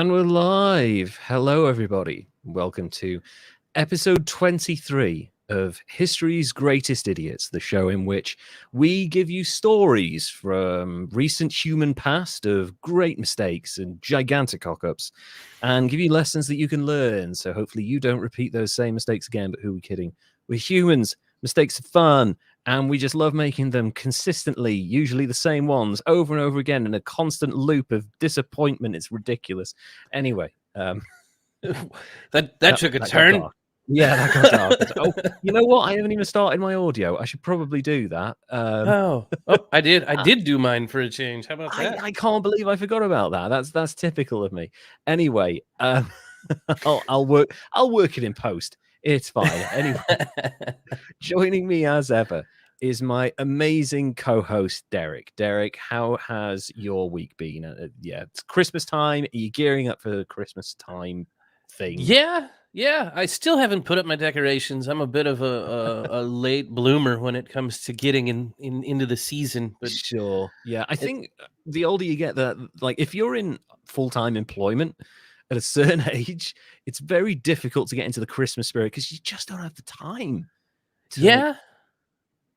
And we're live. Hello, everybody. Welcome to episode 23 of History's Greatest Idiots, the show in which we give you stories from recent human past of great mistakes and gigantic cock-ups and give you lessons that you can learn. So hopefully you don't repeat those same mistakes again. But who are we kidding? We're humans. Mistakes are fun. And we just love making them consistently, usually the same ones, over and over again in a constant loop of disappointment. It's ridiculous. Anyway, that took a turn. Yeah, that got dark. Oh, you know what? I haven't even started my audio. I should probably do that. I did. I did do mine for a change. How about that? I can't believe I forgot about that. That's typical of me. Anyway, I'll work it in post. It's fine. Anyway, joining me as ever is my amazing co-host, Derek. Derek, how has your week been? Yeah, it's Christmas time. Are you gearing up for the Christmas time thing? Yeah. I still haven't put up my decorations. I'm a bit of a late bloomer when it comes to getting into the season. But sure. Yeah, I think the older you get, like if you're in full-time employment at a certain age, it's very difficult to get into the Christmas spirit because you just don't have the time to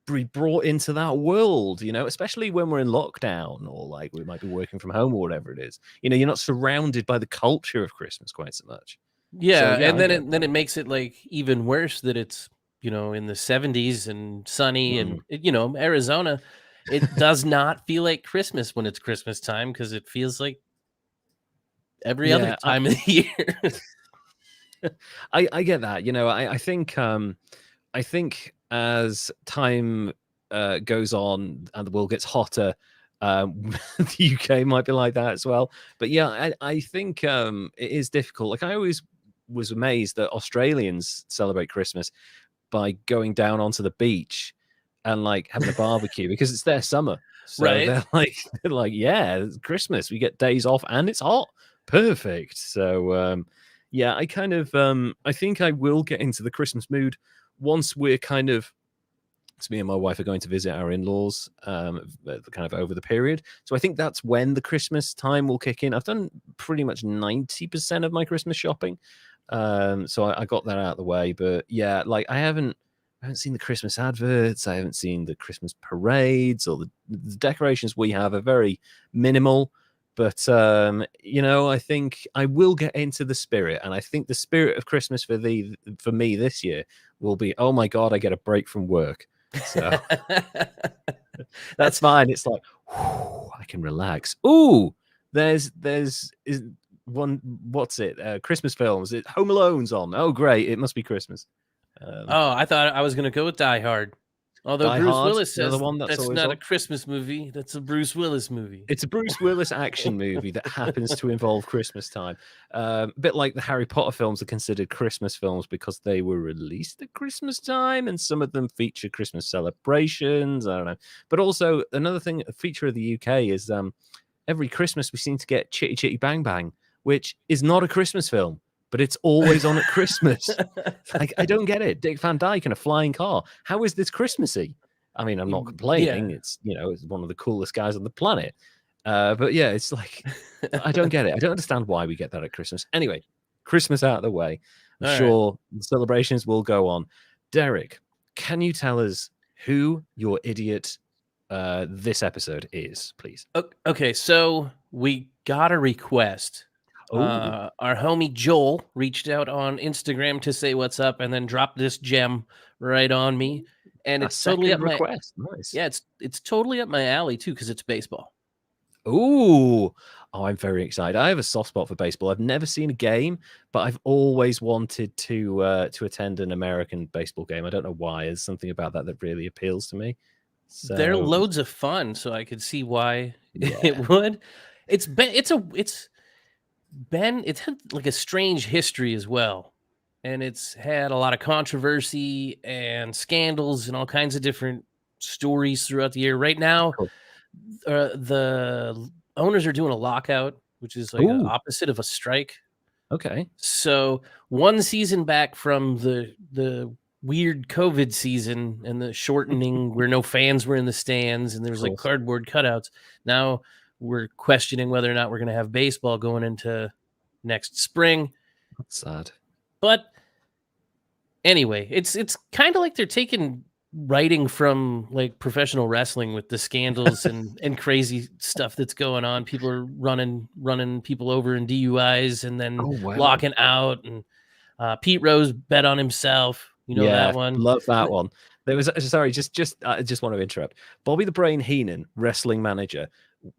be brought into that world, especially when we're in lockdown or like we might be working from home or whatever it is. You're not surrounded by the culture of Christmas quite so much. And then it makes it like even worse that it's, in the 70s and sunny and, Arizona. It does not feel like Christmas when it's Christmas time because it feels like every other time of the year. I get that. I think as time goes on and the world gets hotter, the UK might be like that as well. But yeah, I think it is difficult. Like I always was amazed that Australians celebrate Christmas by going down onto the beach and like having a barbecue because it's their summer. So they're like, yeah, it's Christmas. We get days off and it's hot. Perfect. So yeah, I kind of I think I will get into the Christmas mood once we're kind of, me and my wife are going to visit our in-laws kind of over the period. So I think that's when the Christmas time will kick in. I've done pretty much 90% of my Christmas shopping. So I got that out of the way. But yeah, like I haven't seen the Christmas adverts. I haven't seen the Christmas parades or the decorations we have are very minimal. But, I think I will get into the spirit. And I think the spirit of Christmas for me this year will be, oh my God, I get a break from work. So that's fine. It's like, I can relax. Ooh, there's one, what's it? Christmas films. Home Alone's on. Oh, great. It must be Christmas. I thought I was going to go with Die Hard. Although Die Bruce Hard, Willis says that's not on. A Christmas movie. That's a Bruce Willis movie. It's a Bruce Willis action movie that happens to involve Christmas time. A bit like the Harry Potter films are considered Christmas films because they were released at Christmas time, and some of them feature Christmas celebrations. I don't know. But also, another thing, a feature of the UK is every Christmas we seem to get Chitty Chitty Bang Bang, which is not a Christmas film, but it's always on at Christmas. Like, I don't get it. Dick Van Dyke in a flying car. How is this Christmassy? I mean, I'm not complaining. Yeah. It's one of the coolest guys on the planet. But yeah, it's like, I don't get it. I don't understand why we get that at Christmas. Anyway, Christmas out of the way. I'm sure the celebrations will go on. Derek, can you tell us who your idiot this episode is, please? Okay, so we got a request. Our homie Joel reached out on Instagram to say what's up and then dropped this gem right on me. And it's totally up my request. Nice. Yeah, it's totally up my alley too, because it's baseball. Oh, I'm very excited. I have a soft spot for baseball. I've never seen a game, but I've always wanted to attend an American baseball game. I don't know why. There's something about that really appeals to me. So they're loads of fun, so I could see why it would. It's had like a strange history as well, and it's had a lot of controversy and scandals and all kinds of different stories throughout the year. Right now, the owners are doing a lockout, which is like the opposite of a strike. Okay. So one season back from the weird COVID season and the shortening where no fans were in the stands and there was like cardboard cutouts. Now we're questioning whether or not we're going to have baseball going into next spring. That's sad. But anyway, it's kind of like they're taking writing from like professional wrestling with the scandals and crazy stuff that's going on. People are running people over in DUIs and then locking out. And Pete Rose bet on himself. You know that one? Love that one. There was sorry, I just want to interrupt. Bobby the Brain Heenan, wrestling manager,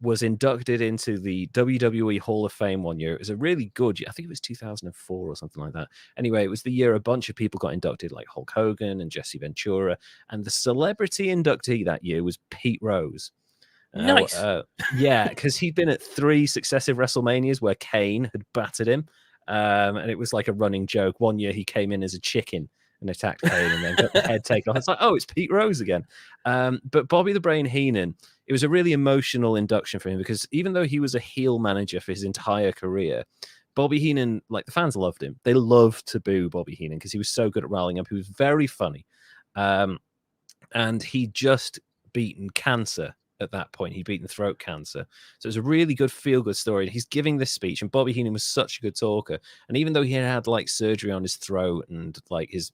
was inducted into the WWE Hall of Fame one year. It was a really good year. I think it was 2004 or something like that. Anyway, it was the year a bunch of people got inducted, like Hulk Hogan and Jesse Ventura. And the celebrity inductee that year was Pete Rose. Nice. Yeah, because he'd been at 3 successive WrestleManias where Kane had battered him. And it was like a running joke. One year he came in as a chicken and attacked Kane and then got the head taken off. It's like, oh, it's Pete Rose again. But Bobby the Brain Heenan, it was a really emotional induction for him because even though he was a heel manager for his entire career, Bobby Heenan, like the fans loved him. They loved to boo Bobby Heenan because he was so good at rallying up. He was very funny. And he just beaten cancer at that point. He'd beaten throat cancer. So it was a really good feel-good story. And he's giving this speech, and Bobby Heenan was such a good talker. And even though he had like surgery on his throat and like his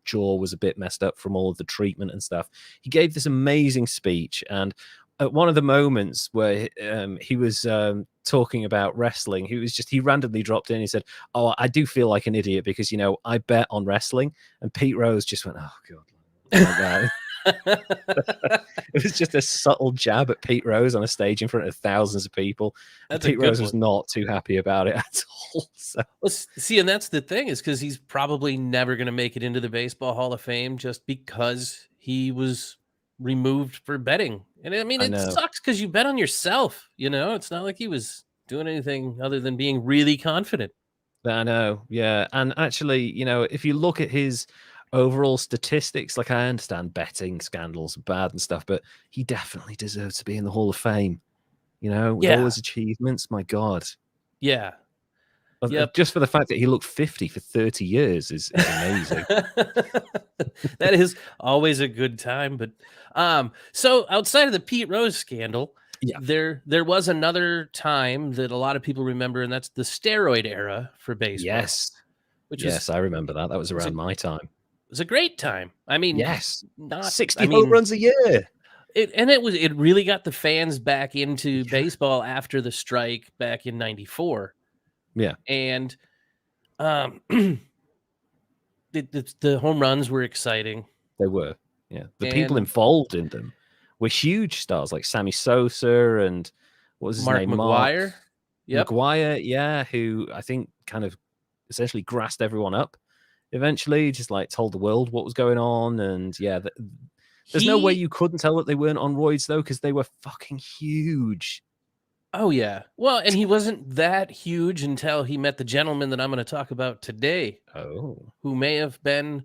jaw was a bit messed up from all of the treatment and stuff, he gave this amazing speech. And at one of the moments where he was talking about wrestling, he randomly dropped in. He said, "Oh, I do feel like an idiot because, you know, I bet on wrestling." And Pete Rose just went, "Oh God." Like that. It was just a subtle jab at Pete Rose on a stage in front of thousands of people. Pete Rose was not too happy about it at all. So. Well, see, and that's the thing, is because he's probably never going to make it into the Baseball Hall of Fame just because he was removed for betting. And I mean, it sucks because you bet on yourself. You know, it's not like he was doing anything other than being really confident. I know, yeah. And actually, you know, if you look at his overall statistics, like I understand betting scandals are bad and stuff, but he definitely deserves to be in the Hall of Fame. You know, with all his achievements, my God. Yeah. Just for the fact that he looked 50 for 30 years is amazing. That is always a good time. But so outside of the Pete Rose scandal, there was another time that a lot of people remember, and that's the steroid era for baseball. Yes. I remember that. That was around my time. It was a great time. I mean, 60 home runs a year. It really got the fans back into baseball after the strike back in '94. Yeah. And the home runs were exciting. They were. Yeah. The people involved in them were huge stars like Sammy Sosa and what was his name? McGwire. McGwire, yeah, who I think kind of essentially grassed everyone up eventually, just like told the world what was going on. And yeah, there's no way you couldn't tell that they weren't on roids though, because they were fucking huge. Oh, yeah. Well, and he wasn't that huge until he met the gentleman that I'm going to talk about today. Oh. Who may have been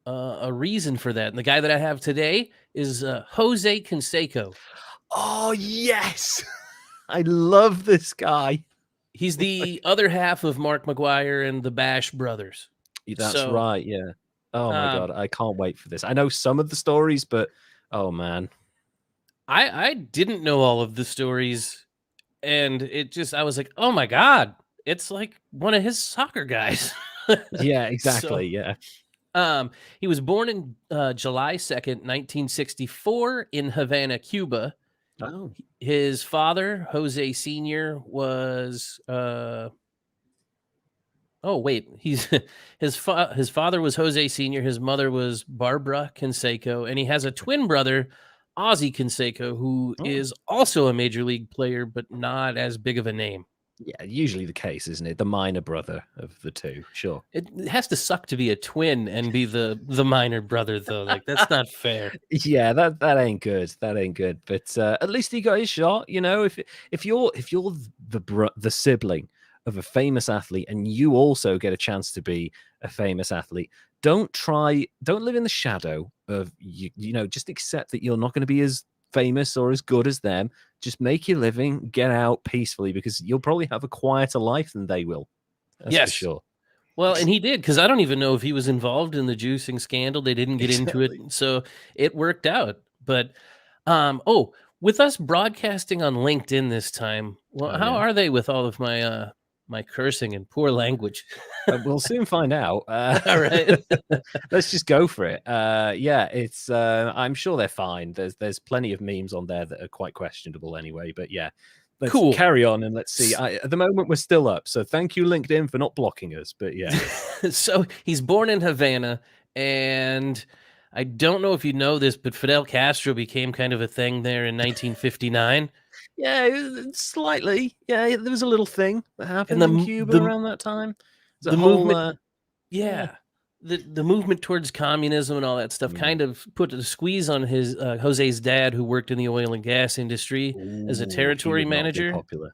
a reason for that. And the guy that I have today is Jose Canseco. Oh, yes. I love this guy. He's the other half of Mark McGwire and the Bash brothers. That's right, yeah. Oh, my God. I can't wait for this. I know some of the stories, but, oh, man. I didn't know all of the stories. And I was like, oh my God, it's like one of his soccer guys. Yeah, exactly. He was born in July 2nd, 1964 in Havana, Cuba. Oh. His father, Jose Sr., was his father was Jose Sr., his mother was Barbara Canseco, and he has a twin brother, Ozzy Canseco, who is also a major league player, but not as big of a name. Yeah, usually the case, isn't it? The minor brother of the two, sure. It has to suck to be a twin and be the minor brother, though. Like, that's not fair. Yeah, that ain't good. That ain't good. But at least he got his shot. You know, if you're the sibling of a famous athlete and you also get a chance to be a famous athlete, don't live in the shadow of you know, just accept that you're not going to be as famous or as good as them. Just make your living, get out peacefully, because you'll probably have a quieter life than they will. That's for sure. Well, and he did, because I don't even know if he was involved in the juicing scandal. They didn't get into it, so it worked out. But with us broadcasting on LinkedIn this time, well, how are they with all of my my cursing and poor language? We'll soon find out. All right. Let's just go for it. Yeah, it's. I'm sure they're fine. There's plenty of memes on there that are quite questionable anyway. But yeah, let's carry on and let's see. At the moment, we're still up. So thank you, LinkedIn, for not blocking us. But yeah. So he's born in Havana, and I don't know if you know this, but Fidel Castro became kind of a thing there in 1959. Yeah, slightly. Yeah, there was a little thing that happened in Cuba around that time. The movement, the movement towards communism and all that stuff kind of put a squeeze on his Jose's dad, who worked in the oil and gas industry as a territory manager. Popular.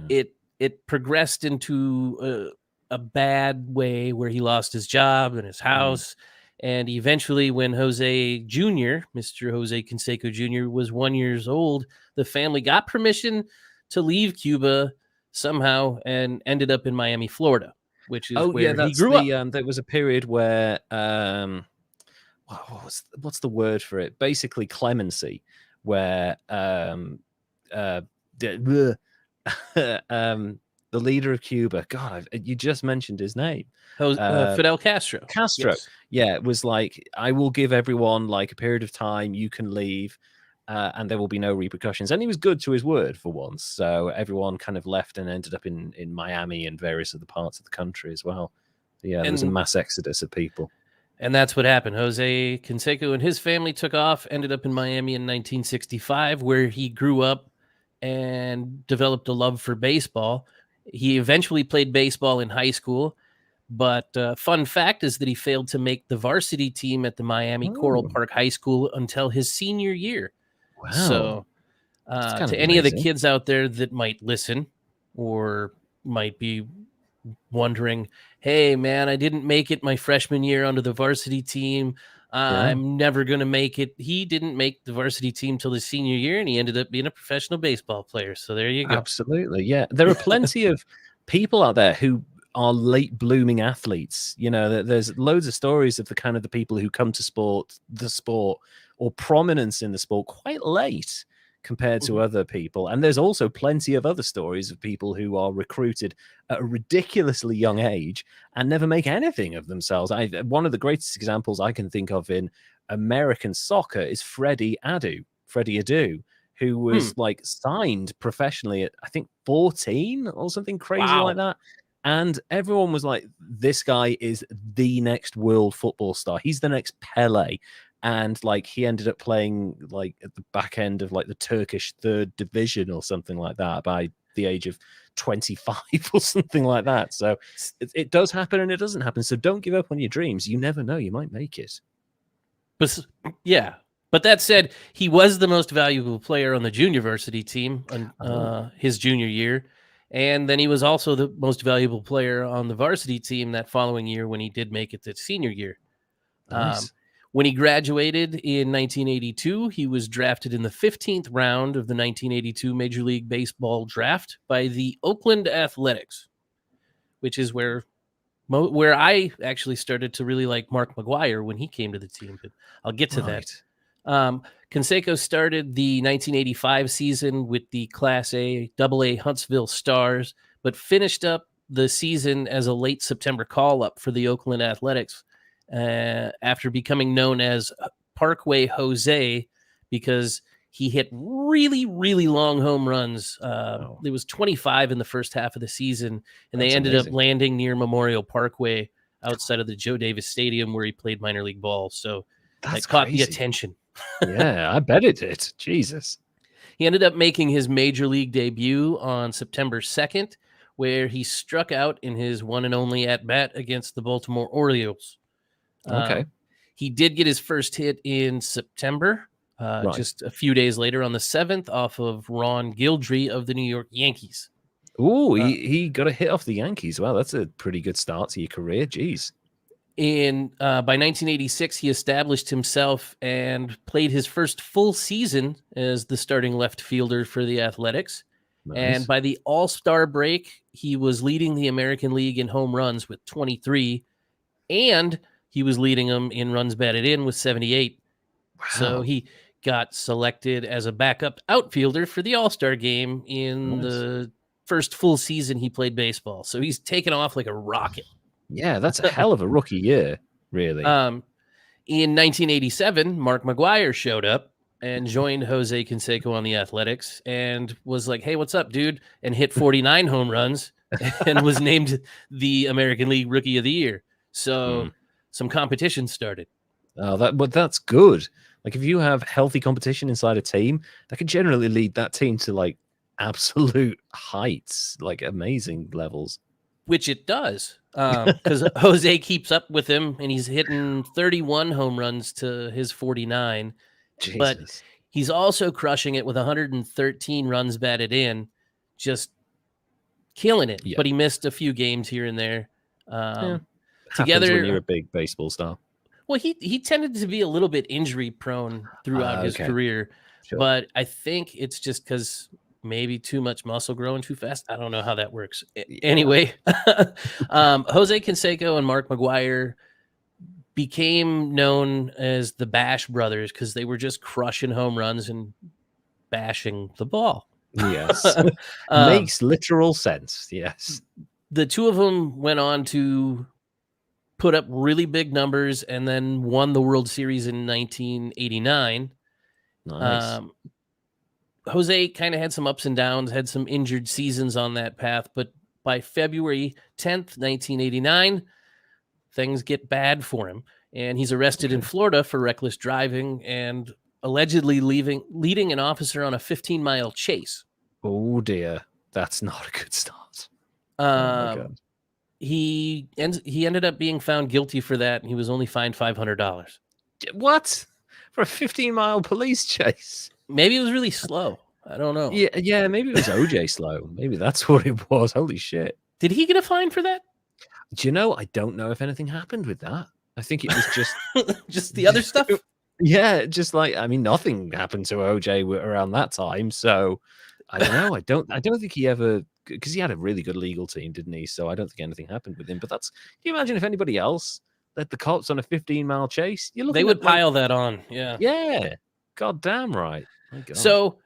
Yeah. It progressed into a bad way where he lost his job and his house. And eventually, when Jose Jr., Mr. Jose Canseco Jr., was 1 year old, the family got permission to leave Cuba somehow and ended up in Miami, Florida, which is where he grew up. There was a period where, what's the word for it? Basically, clemency, where the leader of Cuba, God, you just mentioned his name. Fidel Castro. Yes. Yeah, it was like, I will give everyone like a period of time, you can leave, and there will be no repercussions. And he was good to his word for once. So everyone kind of left and ended up in Miami and various other parts of the country as well. Yeah, there was a mass exodus of people. And that's what happened. Jose Canseco and his family took off, ended up in Miami in 1965, where he grew up and developed a love for baseball. He eventually played baseball in high school, but fun fact is that he failed to make the varsity team at the Miami Coral Park High School until his senior year. Wow. So to any of the kids out there that might listen or might be wondering, hey, man, I didn't make it my freshman year onto the varsity team. I'm never going to make it. He didn't make the varsity team till his senior year, and he ended up being a professional baseball player. So there you go. Absolutely. Yeah. There are plenty of people out there who are late blooming athletes. You know, there's loads of stories of the people who come to the sport or prominence in the sport quite late compared to other people. And there's also plenty of other stories of people who are recruited at a ridiculously young age and never make anything of themselves. One of the greatest examples I can think of in American soccer is Freddie Adew, who was like signed professionally at, I think, 14 or something crazy like that. And everyone was like, this guy is the next world football star. He's the next Pele. And like he ended up playing like at the back end of like the Turkish third division or something like that by the age of 25 or something like that. So it does happen and it doesn't happen. So don't give up on your dreams. You never know. You might make it. But that said, he was the most valuable player on the junior varsity team his junior year. And then he was also the most valuable player on the varsity team that following year when he did make it to senior year. Nice. When he graduated in 1982, he was drafted in the 15th round of the 1982 Major League Baseball draft by the Oakland Athletics, which is where I actually started to really like Mark McGwire when he came to the team. But I'll get to that. Canseco started the 1985 season with the Class A, AA Huntsville Stars, but finished up the season as a late September call-up for the Oakland Athletics after becoming known as Parkway Jose because he hit really, really long home runs. There was 25 in the first half of the season, and they ended up landing near Memorial Parkway outside of the Joe Davis Stadium where he played minor league ball. So that caught the attention. Yeah, I bet it did. Jesus. He ended up making his major league debut on September 2nd, where he struck out in his one and only at-bat against the Baltimore Orioles. Okay. He did get his first hit in September, just a few days later on the 7th off of Ron Guidry of the New York Yankees. Ooh, he got a hit off the Yankees. Wow, that's a pretty good start to your career. Jeez. By 1986, he established himself and played his first full season as the starting left fielder for the Athletics. Nice. And by the All-Star break, he was leading the American League in home runs with 23, and he was leading them in runs batted in with 78. Wow. So he got selected as a backup outfielder for the All-Star game in the first full season he played baseball. So he's taken off like a rocket. Yeah, that's a hell of a rookie year, really. In 1987, Mark McGwire showed up and joined Jose Canseco on the Athletics and was like, "Hey, what's up, dude?" and hit 49 home runs and was named the American League Rookie of the Year. So some competition started. Oh, but that's good. Like, if you have healthy competition inside a team, that can generally lead that team to like absolute heights, like amazing levels. Which it does, because Jose keeps up with him, and he's hitting 31 home runs to his 49. Jesus. But he's also crushing it with 113 runs batted in, just killing it. Yeah. But he missed a few games here and there. Together, when you're a big baseball star. Well, he tended to be a little bit injury prone throughout his career, but I think it's just because maybe too much muscle growing too fast. I don't know how that works. Anyway, Jose Canseco and Mark McGwire became known as the Bash Brothers because they were just crushing home runs and bashing the ball. Yes. Makes literal sense. Yes. The two of them went on to put up really big numbers and then won the World Series in 1989. Nice. Jose kind of had some ups and downs, had some injured seasons on that path, but by February 10th, 1989, things get bad for him, and he's arrested in Florida for reckless driving and allegedly leading an officer on a 15-mile chase. Oh dear, that's not a good start. He ended up being found guilty for that, and he was only fined $500. What? For a 15-mile police chase? Maybe it was really slow. I don't know. Yeah, maybe it was OJ slow. Maybe that's what it was. Holy shit. Did he get a fine for that? Do you know? I don't know if anything happened with that. I think it was just just the other stuff. Yeah, just like, I mean, nothing happened to OJ around that time. So I don't know. I don't think he ever, because he had a really good legal team, didn't he? So I don't think anything happened with him. But can you imagine if anybody else led the cops on a 15-mile chase? They would pile that on. Yeah. Yeah. God damn right. So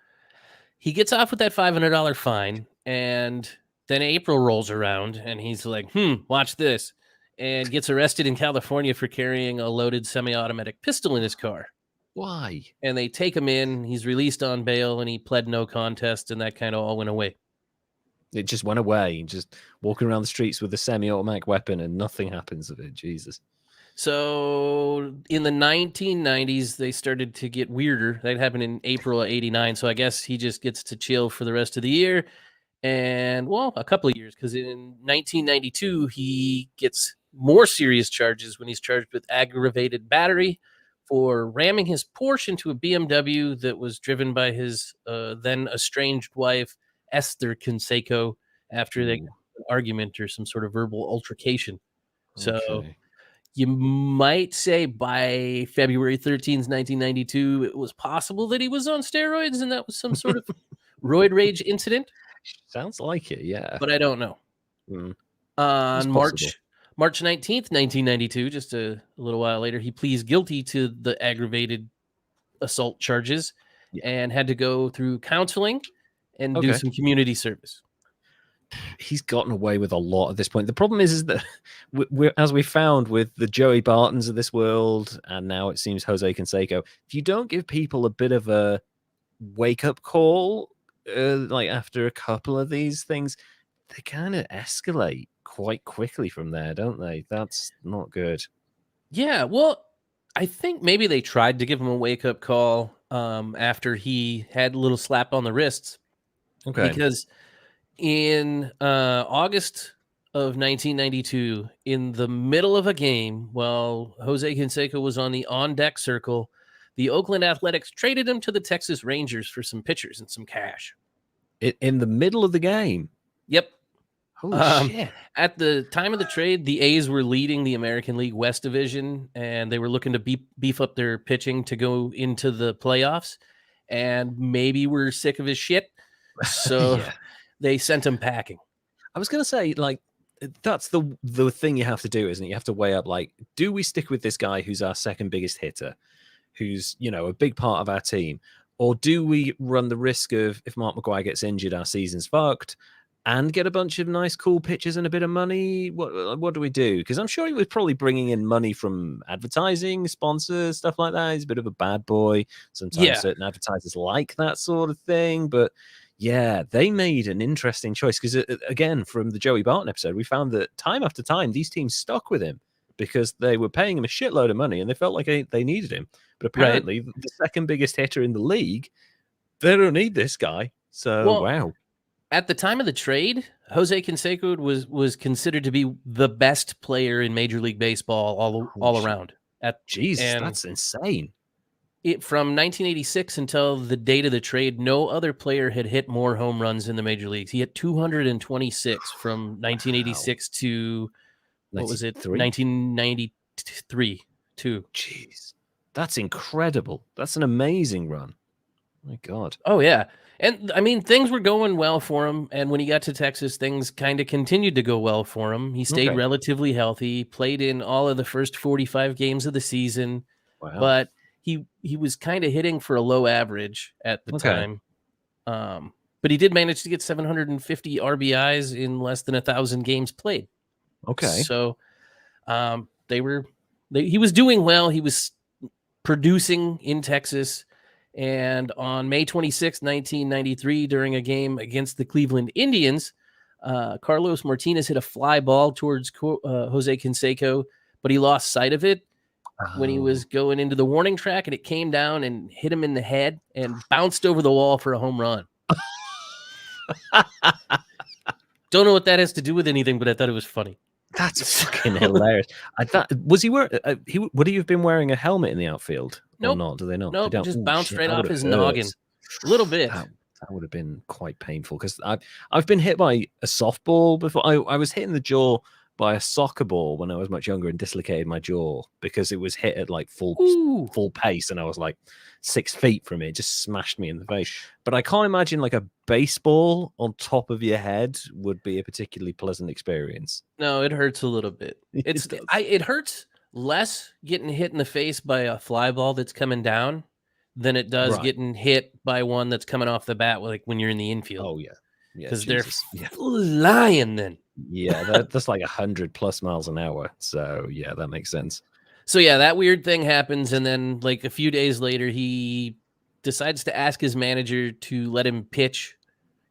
he gets off with that $500 fine, and then April rolls around, and he's like, watch this, and gets arrested in California for carrying a loaded semi-automatic pistol in his car. Why? And they take him in. He's released on bail, and he pled no contest, and that kind of all went away. It just went away. Just walking around the streets with a semi-automatic weapon, and nothing happens of it. Jesus. So in the 1990s, they started to get weirder. That happened in April of 89. So I guess he just gets to chill for the rest of the year. And, well, a couple of years, because in 1992, he gets more serious charges when he's charged with aggravated battery for ramming his Porsche into a BMW that was driven by his then estranged wife, Esther Canseco, after they got an argument or some sort of verbal altercation. So you might say by February 13th, 1992, it was possible that he was on steroids and that was some sort of roid rage incident. Sounds like it, yeah. But I don't know. On March 19th, 1992, just a little while later, he pleads guilty to the aggravated assault charges and had to go through counseling and do some community service. He's gotten away with a lot at this point. The problem is that we're, as we found with the Joey Bartons of this world, and now it seems Jose Canseco, if you don't give people a bit of a wake-up call, like after a couple of these things, they kind of escalate quite quickly from there, don't they? That's not good. Yeah, well, I think maybe they tried to give him a wake-up call after he had a little slap on the wrists. Okay. Because in August of 1992, in the middle of a game, while Jose Canseco was on the on-deck circle, the Oakland Athletics traded him to the Texas Rangers for some pitchers and some cash. In the middle of the game? Yep. Holy shit. At the time of the trade, the A's were leading the American League West Division, and they were looking to beef up their pitching to go into the playoffs, and maybe we're sick of his shit, so they sent him packing. I was going to say, like, that's the thing you have to do, isn't it? You have to weigh up, like, do we stick with this guy who's our second biggest hitter, who's, you know, a big part of our team, or do we run the risk of, if Mark McGwire gets injured, our season's fucked, and get a bunch of nice, cool pictures and a bit of money? What do we do? Because I'm sure he was probably bringing in money from advertising, sponsors, stuff like that. He's a bit of a bad boy. Sometimes certain advertisers like that sort of thing. But yeah, they made an interesting choice because, again, from the Joey Barton episode, we found that time after time, these teams stuck with him because they were paying him a shitload of money and they felt like they needed him. But apparently, the second biggest hitter in the league, they don't need this guy. So, wow. At the time of the trade, Jose Canseco was considered to be the best player in Major League Baseball all around. That's insane. From 1986 until the date of the trade, no other player had hit more home runs in the major leagues. He hit 226 from 1986 to, what was it, 1993. Jeez, that's incredible. That's an amazing run. My God. Oh, yeah. And, I mean, things were going well for him. And when he got to Texas, things kind of continued to go well for him. He stayed relatively healthy, played in all of the first 45 games of the season. Wow. But he was kind of hitting for a low average at the time. But he did manage to get 750 RBIs in less than 1,000 games played. Okay. So he was doing well. He was producing in Texas. And on May 26, 1993, during a game against the Cleveland Indians, Carlos Martinez hit a fly ball towards Jose Canseco, but he lost sight of it when he was going into the warning track, and it came down and hit him in the head and bounced over the wall for a home run. Don't know what that has to do with anything, but I thought it was funny. That's fucking hilarious. I thought, was he wearing? Would he have been wearing a helmet in the outfield? Nope. Or not? Do they not? Nope. They just bounced right off his noggin. A little bit. That would have been quite painful because I've been hit by a softball before. I was hit in the jaw by a soccer ball when I was much younger and dislocated my jaw because it was hit at like full pace, and I was like 6 feet from it. It just smashed me in the face. But I can't imagine like a baseball on top of your head would be a particularly pleasant experience. No, it hurts a little bit. It hurts less getting hit in the face by a fly ball that's coming down than it does getting hit by one that's coming off the bat, like when you're in the infield. Oh yeah, because they're flying then. Yeah, that's like 100+ miles an hour. So yeah, that makes sense. So yeah, that weird thing happens, and then like a few days later, he decides to ask his manager to let him pitch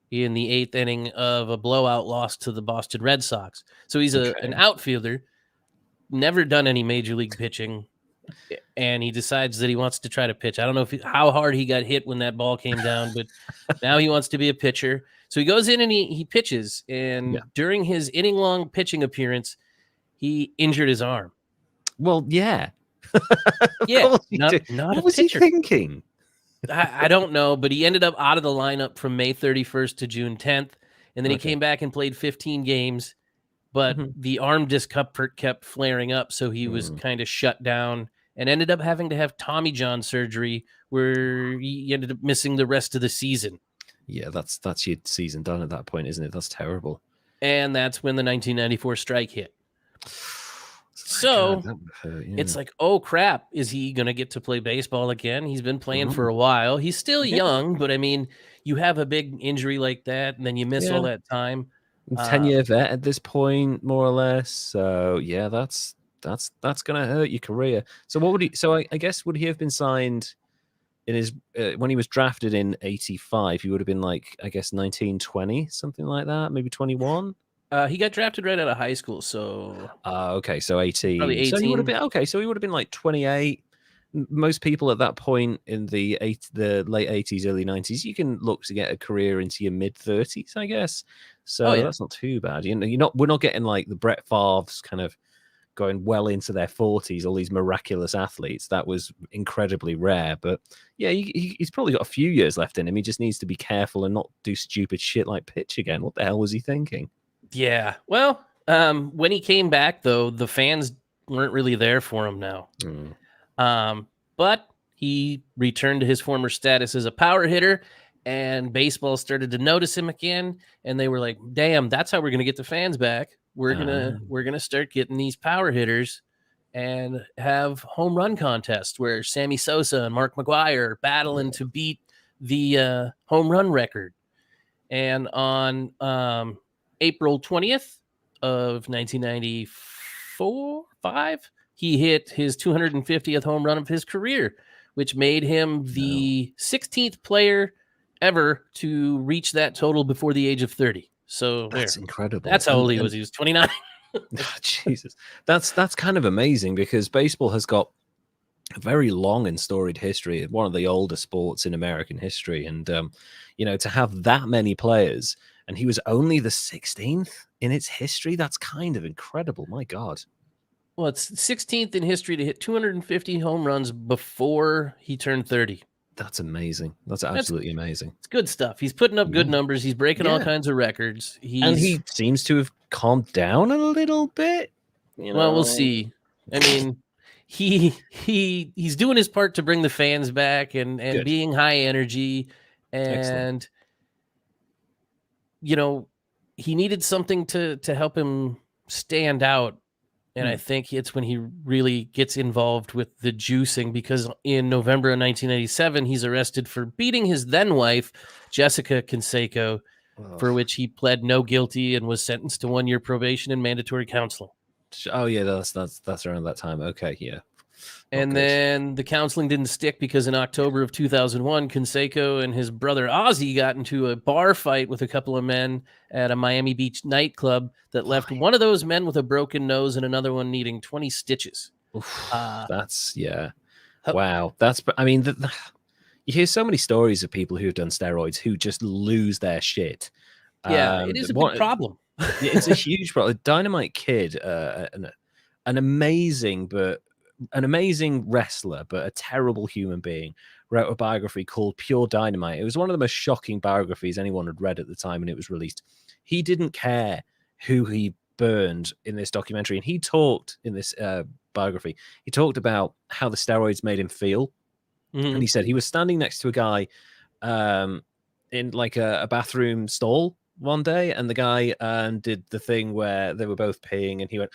in the 8th inning of a blowout loss to the Boston Red Sox. So he's an outfielder, never done any major league pitching, and he decides that he wants to try to pitch. I don't know how hard he got hit when that ball came down, but now he wants to be a pitcher. So he goes in and he pitches, and during his inning-long pitching appearance, he injured his arm. Well, yeah. Not what was he thinking? I don't know, but he ended up out of the lineup from May 31st to June 10th, and then he came back and played 15 games, but the arm discomfort kept flaring up, so he was kind of shut down and ended up having to have Tommy John surgery where he ended up missing the rest of the season. Yeah, that's your season done at that point, isn't it? That's terrible. And that's when the 1994 strike hit. So it's like, oh crap, is he going to get to play baseball again? He's been playing for a while. He's still young, but I mean, you have a big injury like that, and then you miss all that time. 10-year vet at this point, more or less. So yeah, that's going to hurt your career. So what would he? So I guess would he have been signed in his when he was drafted in 85? He would have been like, I guess 19, 20, something like that, maybe 21. He got drafted right out of high school, so okay, so 18. Probably 18. So he would have been So he would have been like 28. Most people at that point in the late 80s, early 90s, you can look to get a career into your mid 30s, I guess. So that's not too bad. We're not getting like the Brett Favre's kind of going well into their 40s, all these miraculous athletes. That was incredibly rare. But yeah, he's probably got a few years left in him. He just needs to be careful and not do stupid shit like pitch again. What the hell was he thinking? Yeah. Well, when he came back, though, the fans weren't really there for him now. But he returned to his former status as a power hitter, and baseball started to notice him again. And they were like, damn, that's how we're going to get the fans back. We're gonna start getting these power hitters and have home run contests where Sammy Sosa and Mark McGwire are battling to beat the home run record. And on April 20th of 1994-5, he hit his 250th home run of his career, which made him the 16th player ever to reach that total before the age of 30. So that's incredible. That's how old he was. He was 29. Jesus, that's kind of amazing, because baseball has got a very long and storied history, one of the older sports in American history, and to have that many players, and he was only the 16th in its history, that's kind of incredible. My God. Well, it's 16th in history to hit 250 home runs before he turned 30. That's amazing. That's absolutely amazing. It's good stuff. He's putting up good numbers. He's breaking all kinds of records. And he seems to have calmed down a little bit. Well, we'll see. I mean, he's doing his part to bring the fans back and being high energy. And, he needed something to help him stand out. And I think it's when he really gets involved with the juicing, because in November of 1997, he's arrested for beating his then wife, Jessica Canseco, for which he pled no guilty and was sentenced to 1 year probation and mandatory counseling. Oh yeah, that's around that time. Okay, yeah. And then the counseling didn't stick, because in October of 2001, Canseco and his brother Ozzy got into a bar fight with a couple of men at a Miami Beach nightclub that left one of those men with a broken nose and another one needing 20 stitches. That's wow. You hear so many stories of people who've done steroids who just lose their shit. Yeah, it is a big problem. It's a huge problem. Dynamite Kid, an amazing wrestler, but a terrible human being, wrote a biography called Pure Dynamite. It was one of the most shocking biographies anyone had read at the time, and it was released. He didn't care who he burned in this documentary, and he talked in this biography. He talked about how the steroids made him feel, and he said he was standing next to a guy in like a bathroom stall one day, and the guy did the thing where they were both peeing, and he went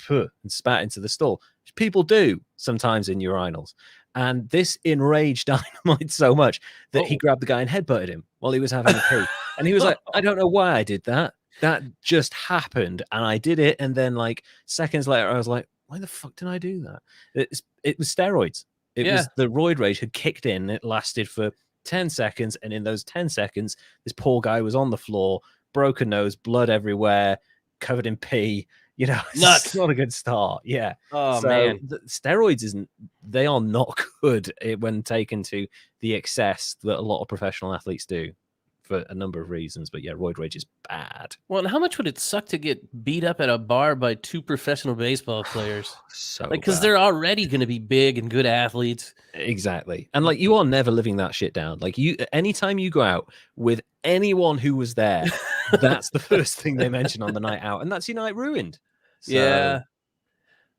and spat into the stall. People do sometimes in urinals, and this enraged Dynamite so much that he grabbed the guy and headbutted him while he was having a pee. And he was like, I don't know why I did that. That just happened, and I did it. And then, like, seconds later, I was like, why the fuck did I do that? It was steroids. It was the roid rage had kicked in. It lasted for 10 seconds, and in those 10 seconds, this poor guy was on the floor, broken nose, blood everywhere, covered in pee. It's not a good start. Yeah. Oh, man. Steroids they are not good when taken to the excess that a lot of professional athletes do for a number of reasons. But yeah, roid rage is bad. Well, and how much would it suck to get beat up at a bar by two professional baseball players? Because they're already going to be big and good athletes. Exactly. And like, you are never living that shit down. Like, anytime you go out with anyone who was there, that's the first thing they mention on the night out, and that's your night ruined. So... Yeah.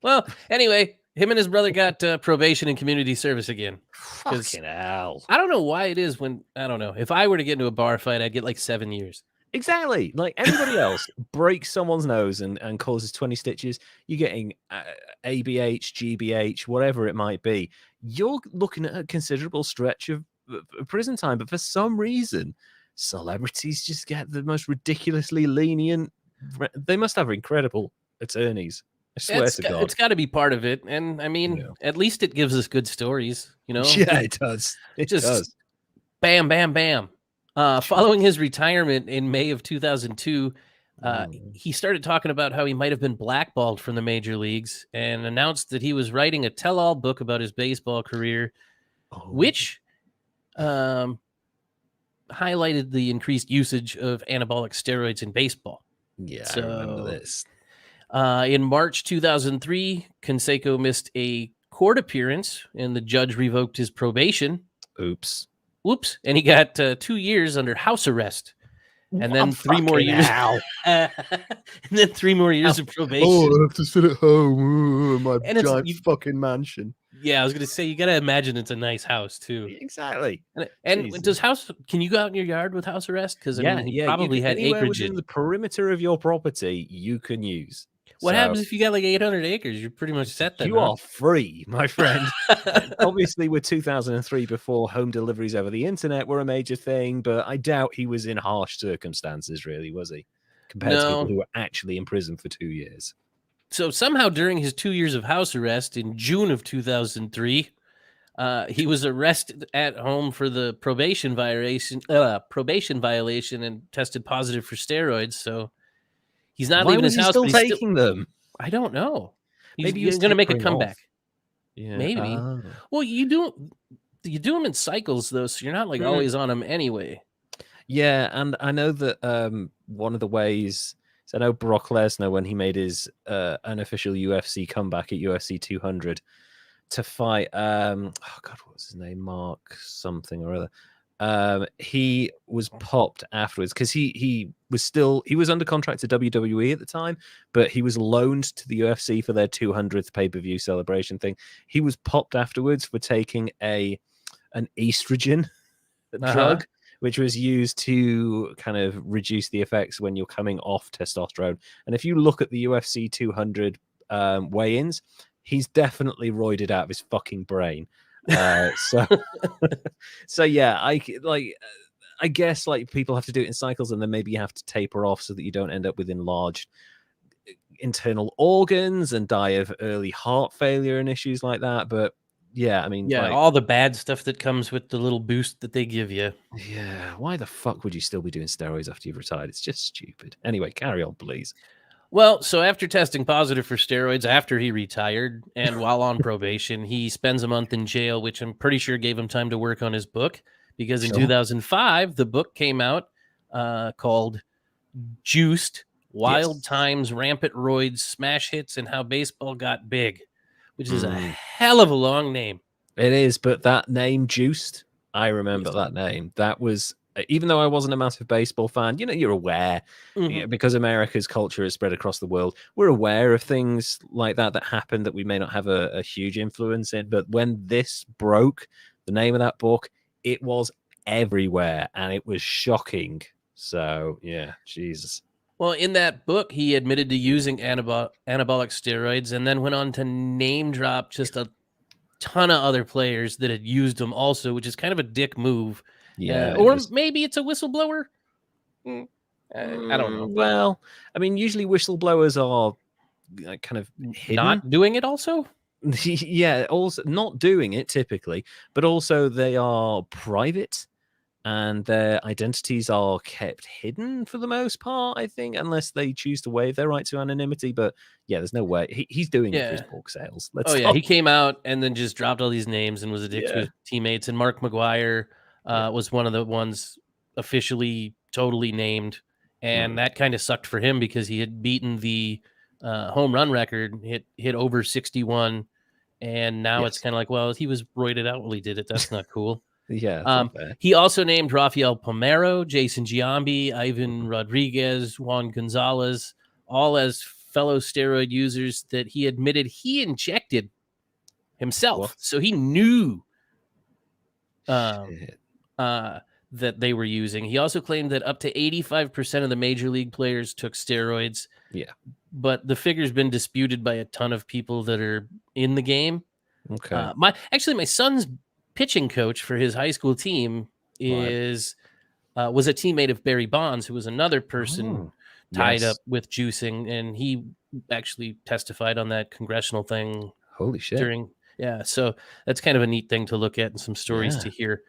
Well, anyway, him and his brother got probation and community service again. Fucking hell. I don't know why it is I don't know. If I were to get into a bar fight, I'd get like 7 years. Exactly. Like anybody else breaks someone's nose and causes 20 stitches, you're getting ABH, GBH, whatever it might be. You're looking at a considerable stretch of prison time. But for some reason, celebrities just get the most ridiculously lenient. They must have incredible attorneys. I swear to God. It's got to be part of it. And I mean, at least it gives us good stories, Yeah, it does. It does. Bam, bam, bam. Following his retirement in May of 2002, he started talking about how he might have been blackballed from the major leagues and announced that he was writing a tell-all book about his baseball career, which highlighted the increased usage of anabolic steroids in baseball. Yeah, I remember this. In March 2003, Canseco missed a court appearance, and the judge revoked his probation. Oops. And he got 2 years under house arrest, and then 3 more years. And then 3 more years of probation. I have to sit at home in my giant fucking mansion. Yeah, I was gonna say, you gotta imagine it's a nice house too. Exactly. And can you go out in your yard with house arrest? Because he probably had acreage within the perimeter of your property you can use. What happens if you got like 800 acres? You're pretty much set then. You are free, my friend. Obviously, with 2003, before home deliveries over the internet were a major thing, but I doubt he was in harsh circumstances, really, was he? Compared to people who were actually in prison for 2 years. So somehow during his 2 years of house arrest in June of 2003, he was arrested at home for the probation violation and tested positive for steroids. So he's not leaving his house. Still taking them? I don't know. Maybe he's going to make a comeback. Off. Yeah. Maybe. Well, you do them in cycles though, so you're not like always on them anyway. Yeah, and I know that one of the ways. So I know Brock Lesnar, when he made his unofficial UFC comeback at UFC 200 to fight, oh God, what was his name? Mark something or other. He was popped afterwards because he was under contract to WWE at the time, but he was loaned to the UFC for their 200th pay-per-view celebration thing. He was popped afterwards for taking an estrogen drug, which was used to kind of reduce the effects when you're coming off testosterone. And if you look at the UFC 200 weigh-ins, he's definitely roided out of his fucking brain. So yeah, I guess like people have to do it in cycles, and then maybe you have to taper off so that you don't end up with enlarged internal organs and die of early heart failure and issues like that. But yeah, I mean, yeah, all the bad stuff that comes with the little boost that they give you. Yeah, why the fuck would you still be doing steroids after you've retired? It's just stupid. Anyway, carry on, please. Well, so after testing positive for steroids after he retired and while on probation, he spends a month in jail, which I'm pretty sure gave him time to work on his book, because in 2005, the book came out called Juiced: Wild Times, Rampant Roids, Smash Hits, and How Baseball Got Big, which is a hell of a long name. It is, but that name, Juiced, I remember that name. That was, even though I wasn't a massive baseball fan, you're aware, because America's culture is spread across the world. We're aware of things like that happen that we may not have a huge influence in. But when this broke, the name of that book, it was everywhere, and it was shocking. So, yeah, Jesus. Well, in that book, he admitted to using anabolic steroids and then went on to name drop just a ton of other players that had used them also, which is kind of a dick move. Yeah. Or maybe it's a whistleblower. I don't know. Well, I mean, usually whistleblowers are kind of hidden. Not doing it also? Yeah, also not doing it typically, but also they are private and their identities are kept hidden for the most part, I think, unless they choose to waive their right to anonymity. But yeah, there's no way. He's doing it for his book sales. He came out and then just dropped all these names and was a dick to his teammates. And Mark McGwire was one of the ones officially totally named. And that kind of sucked for him because he had beaten the home run record, hit over 61. And now it's kind of like, well, he was roided out while he did it. That's not cool. Yeah. He also named Rafael Palmeiro, Jason Giambi, Ivan Rodriguez, Juan Gonzalez, all as fellow steroid users that he admitted he injected himself. What? So he knew that they were using. He also claimed that up to 85% of the major league players took steroids. Yeah. But the figure's been disputed by a ton of people that are in the game. Okay. My son's pitching coach for his high school team was a teammate of Barry Bonds, who was another person tied up with juicing, and he actually testified on that congressional thing. Holy shit. So that's kind of a neat thing to look at and some stories to hear.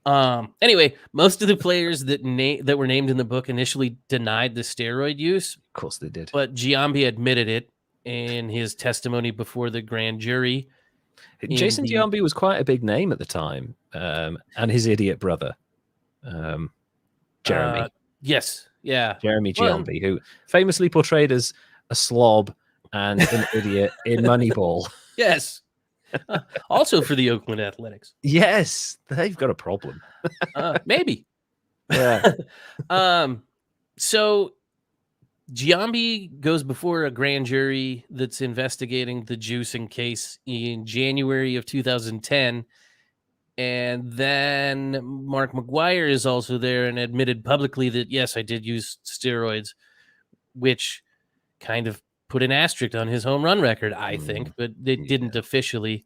Anyway, most of the players that were named in the book initially denied the steroid use. Of course they did. But Giambi admitted it in his testimony before the grand jury. Jason Giambi was quite a big name at the time, and his idiot brother, Jeremy. Jeremy Giambi, who famously portrayed as a slob and an idiot in Moneyball. Yes. Also for the Oakland Athletics. Yes, they've got a problem. Maybe. Yeah. So Giambi goes before a grand jury that's investigating the juicing case in January of 2010. And then Mark McGwire is also there and admitted publicly that, yes, I did use steroids, which kind of put an asterisk on his home run record, I think, but they didn't officially.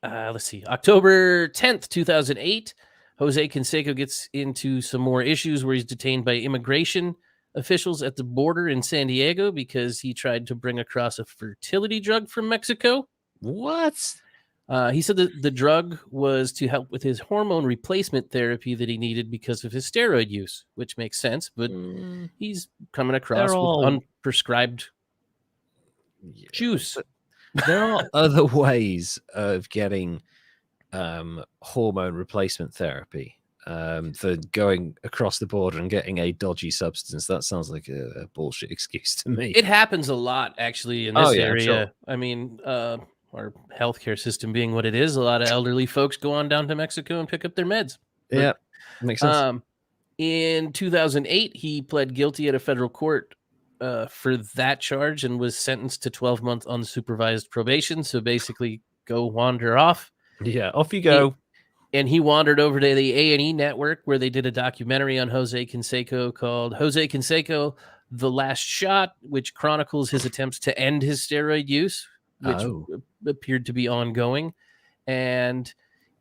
Let's see, October 10th, 2008, Jose Canseco gets into some more issues where he's detained by immigration officials at the border in San Diego because he tried to bring across a fertility drug from Mexico. What? He said that the drug was to help with his hormone replacement therapy that he needed because of his steroid use, which makes sense, but he's coming across with unprescribed juice. There are other ways of getting hormone replacement therapy than going across the border and getting a dodgy substance. That sounds like a bullshit excuse to me. It happens a lot, actually, in this area. Sure. I mean, our healthcare system being what it is, a lot of elderly folks go on down to Mexico and pick up their meds. Yeah, makes sense. In 2008, he pled guilty at a federal court for that charge and was sentenced to 12-month unsupervised probation. So basically, go wander off. Yeah, off you go. And he wandered over to the A&E network where they did a documentary on Jose Canseco called Jose Canseco, The Last Shot, which chronicles his attempts to end his steroid use, which appeared to be ongoing. And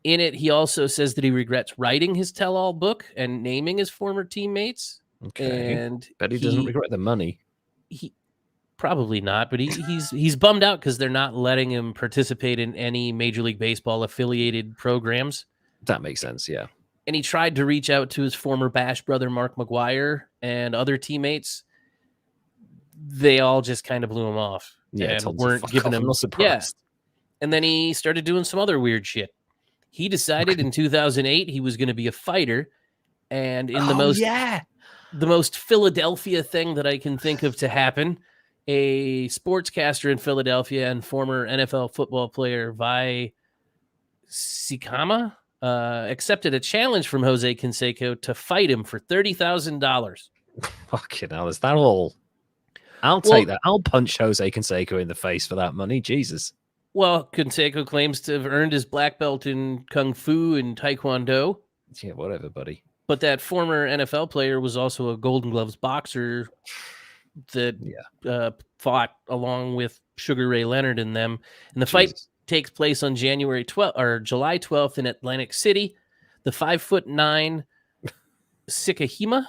in it, he also says that he regrets writing his tell-all book and naming his former teammates. Okay. And but he doesn't regret the money. He probably not, but he's bummed out because they're not letting him participate in any Major League Baseball affiliated programs. That makes sense, yeah. And he tried to reach out to his former Bash brother Mark McGwire and other teammates. They all just kind of blew him off. Yeah, and weren't giving him. I'm not surprised. Yeah. And then he started doing some other weird shit. He decided in 2008 he was going to be a fighter, and in the most Philadelphia thing that I can think of to happen, a sportscaster in Philadelphia and former NFL football player Vi Sikama accepted a challenge from Jose Canseco to fight him for $30,000. Fucking hell, is that all? I'll take that. I'll punch Jose Canseco in the face for that money. Jesus. Well, Canseco claims to have earned his black belt in Kung Fu and Taekwondo. Yeah, whatever, buddy. But that former NFL player was also a Golden Gloves boxer that fought along with Sugar Ray Leonard in them. And the fight takes place on July 12th in Atlantic City. The 5'9" Sikahima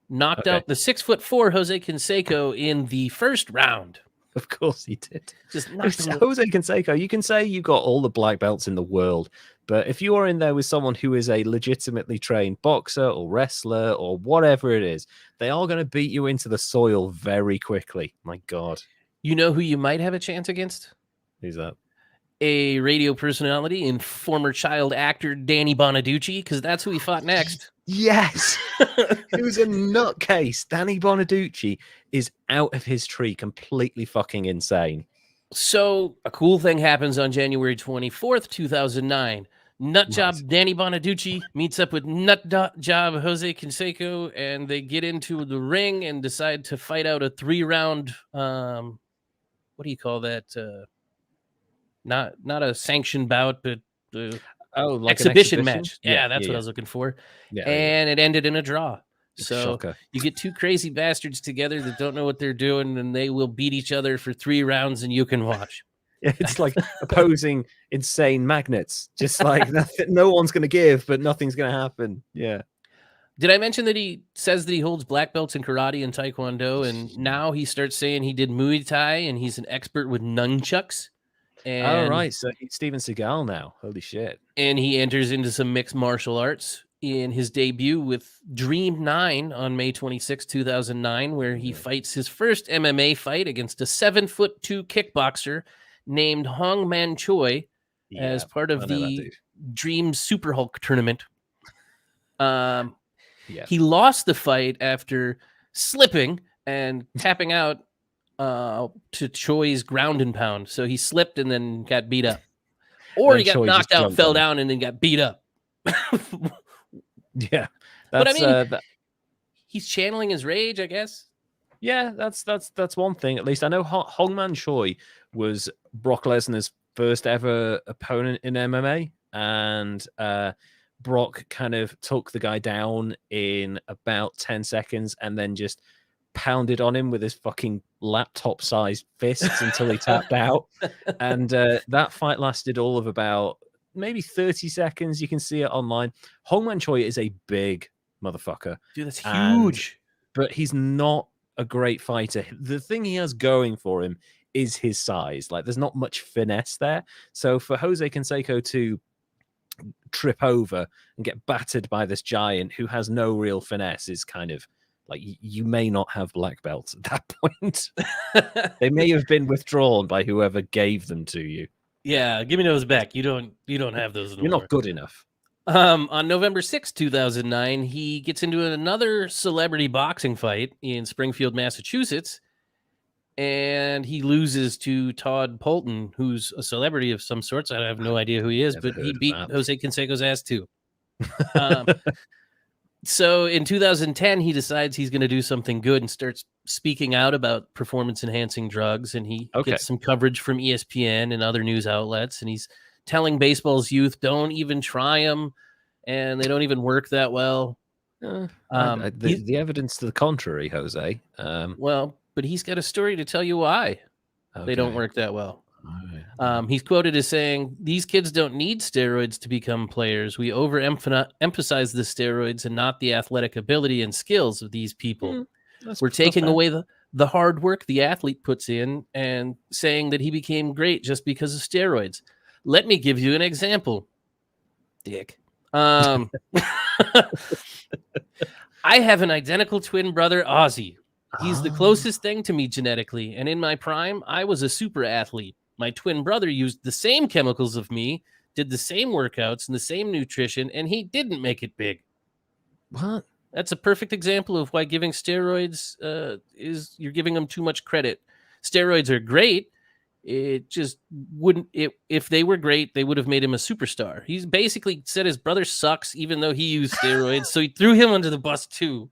knocked out the 6'4" Jose Canseco in the first round. Of course he did. Just Jose Canseco, you can say you got all the black belts in the world, but if you are in there with someone who is a legitimately trained boxer or wrestler or whatever it is, they are going to beat you into the soil very quickly. My God. You know who you might have a chance against? Who's that? A radio personality and former child actor Danny Bonaducci, because that's who he fought next. Yes. He was a nutcase. Danny Bonaducci is out of his tree, completely fucking insane. So a cool thing happens on January 24th, 2009. Nutjob Danny Bonaducci meets up with Nutjob Jose Canseco, and they get into the ring and decide to fight out a 3-round, what do you call that? Not a sanctioned bout, but like exhibition match. Yeah, that's what I was looking for. Yeah, and it ended in a draw. So Shocker. You get two crazy bastards together that don't know what they're doing, and they will beat each other for 3 rounds, and you can watch. Yeah, it's like opposing insane magnets. Just like no one's going to give, but nothing's going to happen. Yeah. Did I mention that he says that he holds black belts in karate and taekwondo, and now he starts saying he did Muay Thai, and he's an expert with nunchucks? And, right, so he's Steven Seagal now. Holy shit. And he enters into some mixed martial arts in his debut with Dream 9 on May 26, 2009, where he fights his first MMA fight against a 7'2" kickboxer named Hong Man Choi as part of the Dream Super Hulk tournament. He lost the fight after slipping and tapping out to Choi's ground and pound. So he slipped and then got beat up. Or he got knocked out, fell down, and then got beat up. Yeah. But I mean, he's channeling his rage, I guess. Yeah, that's one thing. At least I know Hong Man Choi was Brock Lesnar's first ever opponent in MMA. And Brock kind of took the guy down in about 10 seconds and then just pounded on him with his fucking laptop-sized fists until he tapped out. And that fight lasted all of about maybe 30 seconds. You can see it online. Hongman Choi is a big motherfucker. Dude, that's huge. But he's not a great fighter. The thing he has going for him is his size. Like, there's not much finesse there. So for Jose Canseco to trip over and get battered by this giant who has no real finesse is kind of like, you may not have black belts at that point. They may have been withdrawn by whoever gave them to you. Yeah, give me those back. You don't have those anymore. You're not good enough. On November 6, 2009, he gets into another celebrity boxing fight in Springfield, Massachusetts, and he loses to Todd Polton, who's a celebrity of some sorts. I have no idea who he is, but he beat Jose Canseco's ass too. So in 2010, he decides he's going to do something good and starts speaking out about performance-enhancing drugs, and he gets some coverage from ESPN and other news outlets, and he's telling baseball's youth, don't even try them, and they don't even work that well. The evidence to the contrary, Jose. Well, but he's got a story to tell you why they don't work that well. He's quoted as saying, these kids don't need steroids to become players. We overemphasize the steroids and not the athletic ability and skills of these people. We're taking away the hard work the athlete puts in and saying that he became great just because of steroids. Let me give you an example, Dick. I have an identical twin brother, Ozzy. He's the closest thing to me genetically, and in my prime, I was a super athlete. My twin brother used the same chemicals of me, did the same workouts and the same nutrition, and he didn't make it big. What? That's a perfect example of why giving steroids is you're giving them too much credit. Steroids are great. It just wouldn't. If they were great, they would have made him a superstar. He's basically said his brother sucks, even though he used steroids. So he threw him under the bus too,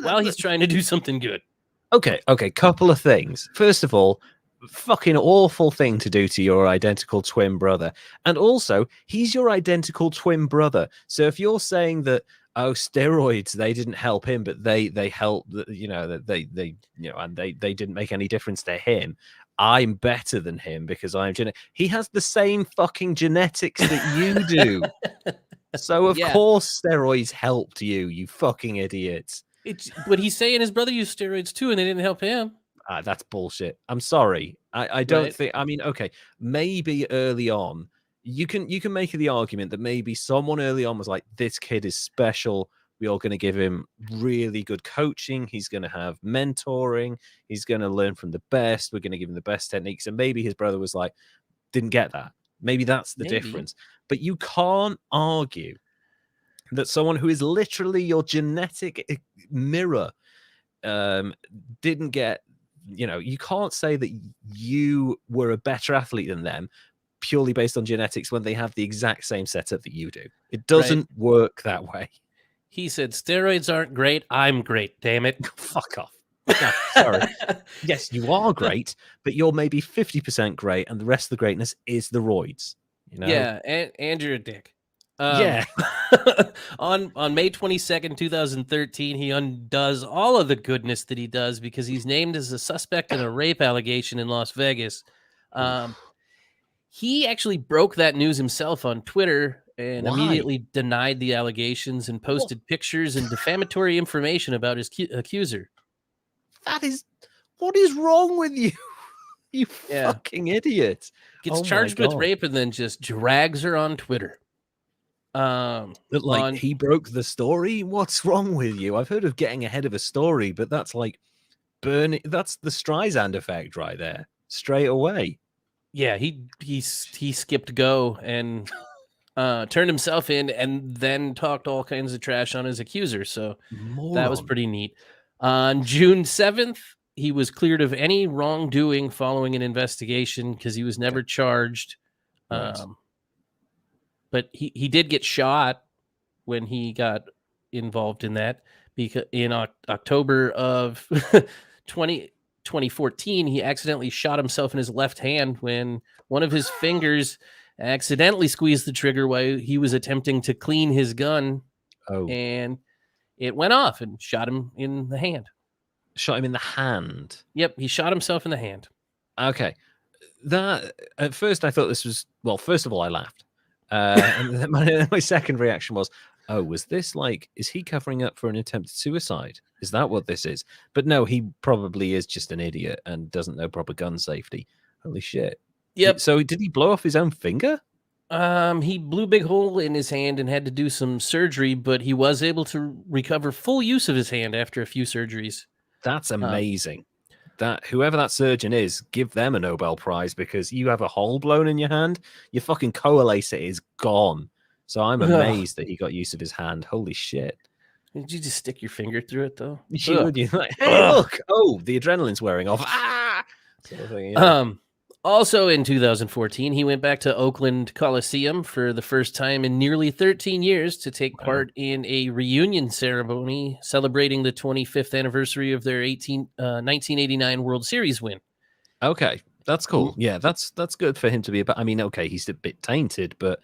while he's trying to do something good. Okay. Couple of things. First of all, fucking awful thing to do to your identical twin brother, and also he's your identical twin brother. So if you're saying that, oh, steroids, they didn't help him, but they helped, and they didn't make any difference to him. I'm better than him because I'm genetic. He has the same fucking genetics that you do. So of course steroids helped you, you fucking idiots. But he's saying his brother used steroids too, and they didn't help him. That's bullshit. I'm sorry. I don't think. I mean, okay, maybe early on, you can make the argument that maybe someone early on was like, this kid is special. We are going to give him really good coaching. He's going to have mentoring. He's going to learn from the best. We're going to give him the best techniques. And maybe his brother was like, didn't get that. Maybe that's the difference. But you can't argue that someone who is literally your genetic mirror didn't get, you can't say that you were a better athlete than them purely based on genetics when they have the exact same setup that you do. It doesn't work that way. He said, steroids aren't great. I'm great. Damn it. Fuck off. No, sorry. Yes, you are great, but you're maybe 50% great, and the rest of the greatness is the roids. Yeah, and you're a dick. Yeah. On May 22nd, 2013, he undoes all of the goodness that he does because he's named as a suspect in a rape allegation in Las Vegas. He actually broke that news himself on Twitter and immediately denied the allegations and posted pictures and defamatory information about his accuser. What is wrong with you? You fucking idiot. Gets charged with rape and then just drags her on Twitter. He broke the story. What's wrong with you? I've heard of getting ahead of a story, but that's like burning. That's the Streisand effect right there, straight away. Yeah, he skipped go and turned himself in, and then talked all kinds of trash on his accuser. So that was pretty neat. On June 7th, he was cleared of any wrongdoing following an investigation because he was never charged. Right. But he did get shot when he got involved in that, because in October of 2014, he accidentally shot himself in his left hand when one of his fingers accidentally squeezed the trigger while he was attempting to clean his gun. And it went off and shot him in the hand. Shot him in the hand. Yep, he shot himself in the hand. Okay. That at first I thought this was, well, first of all, I laughed. And then my second reaction was, oh, was this like, is he covering up for an attempted suicide? Is that what this is? But no, he probably is just an idiot and doesn't know proper gun safety. Holy shit. Yep. So did he blow off his own finger? He blew a big hole in his hand and had to do some surgery, but he was able to recover full use of his hand after a few surgeries. That's amazing. That whoever that surgeon is, give them a Nobel Prize, because you have a hole blown in your hand, your fucking coalacer is gone. So I'm amazed that he got use of his hand. Holy shit. Did you just stick your finger through it though? You're like, hey, look, oh, the adrenaline's wearing off. Ah! Sort of thing, yeah. Also in 2014, he went back to Oakland Coliseum for the first time in nearly 13 years to take part in a reunion ceremony celebrating the 25th anniversary of their 1989 World Series win. Okay, that's cool. Yeah, that's good for him to be about. I mean, okay, he's a bit tainted, but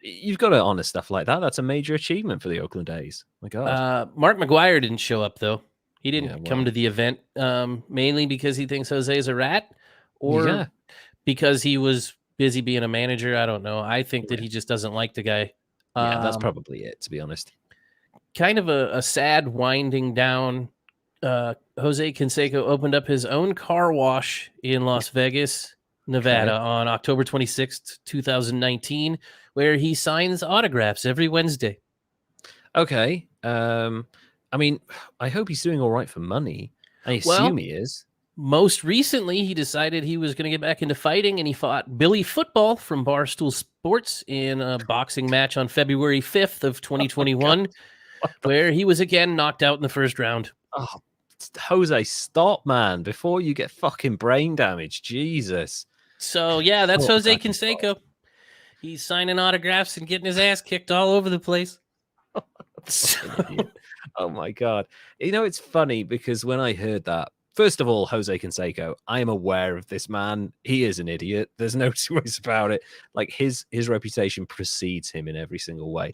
you've got to honor stuff like that. That's a major achievement for the Oakland A's. My God. Mark McGwire didn't show up, though. He didn't come to the event, mainly because he thinks Jose's a rat, or because he was busy being a manager. I don't know. I think that he just doesn't like the guy. Yeah, that's probably it, to be honest. Kind of a sad winding down. Jose Canseco opened up his own car wash in Las Vegas, Nevada on October 26th, 2019, where he signs autographs every Wednesday. Okay. I mean, I hope he's doing all right for money. I assume he is. Most recently, he decided he was going to get back into fighting, and he fought Billy Football from Barstool Sports in a boxing match on February 5th of 2021, where he was again knocked out in the first round. Oh, Jose, stop, man, before you get fucking brain damage. Jesus. So, yeah, that's Jose Canseco. He's signing autographs and getting his ass kicked all over the place. Oh, my God. You know, it's funny because when I heard that, first of all, Jose Canseco, I am aware of this man. He is an idiot. There's no two ways about it. Like, his reputation precedes him in every single way.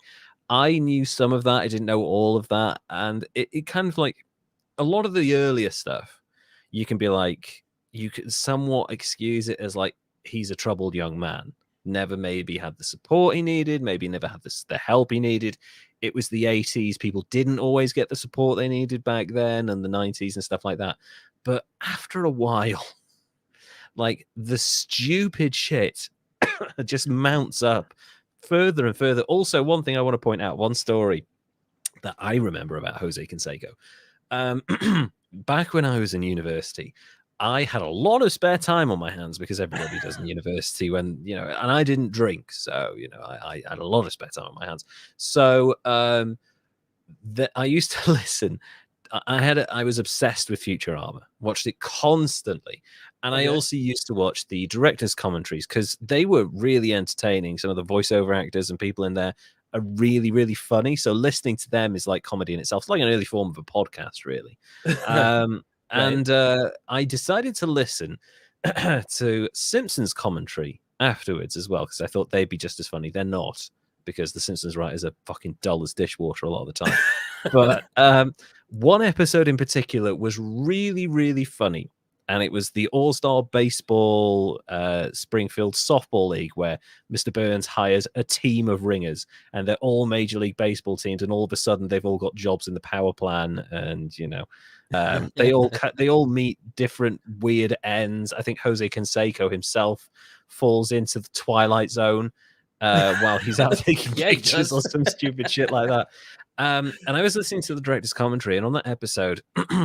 I knew some of that. I didn't know all of that. And it kind of like a lot of the earlier stuff, you can be like, you can somewhat excuse it as like, he's a troubled young man. Never maybe had the support he needed. Maybe never had the help he needed. It was the 80s. People didn't always get the support they needed back then, and the 90s and stuff like that. But after a while, like, the stupid shit just mounts up further and further. Also, one thing I want to point out, one story that I remember about Jose Canseco. Back when I was in university, I had a lot of spare time on my hands, because everybody does in university when, you know, and I didn't drink. So, you know, I had a lot of spare time on my hands. So I used to listen. I was obsessed with Futurama, watched it constantly. And I also used to watch the director's commentaries, because they were really entertaining. Some of the voiceover actors and people in there are really, really funny. So listening to them is like comedy in itself. It's like an early form of a podcast, really. And I decided to listen to Simpsons commentary afterwards as well, because I thought they'd be just as funny. They're not, because the Simpsons writers are fucking dull as dishwater a lot of the time. But one episode in particular was really, really funny. And it was the All-Star Baseball Springfield Softball League, where Mr. Burns hires a team of ringers, and they're all Major League Baseball teams, and all of a sudden they've all got jobs in the power plan, and, you know, they all meet different weird ends. I think Jose Canseco himself falls into the Twilight Zone while he's out taking pictures or some stupid shit like that. And I was listening to the director's commentary, and on that episode,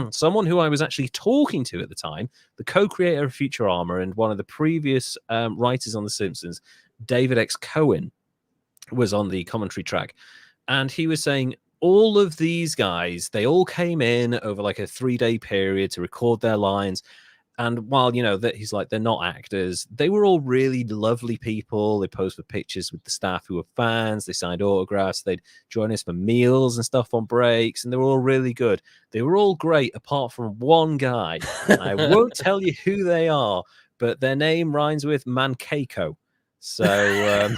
someone who I was actually talking to at the time, the co-creator of Futurama and one of the previous writers on The Simpsons, David X. Cohen, was on the commentary track. And he was saying all of these guys, they all came in over like a 3-day period to record their lines. And while, you know, that he's like, they're not actors, they were all really lovely people. They posed for pictures with the staff who were fans. They signed autographs. They'd join us for meals and stuff on breaks. And they were all really good. They were all great, apart from one guy. I won't tell you who they are, but their name rhymes with Mankeiko. So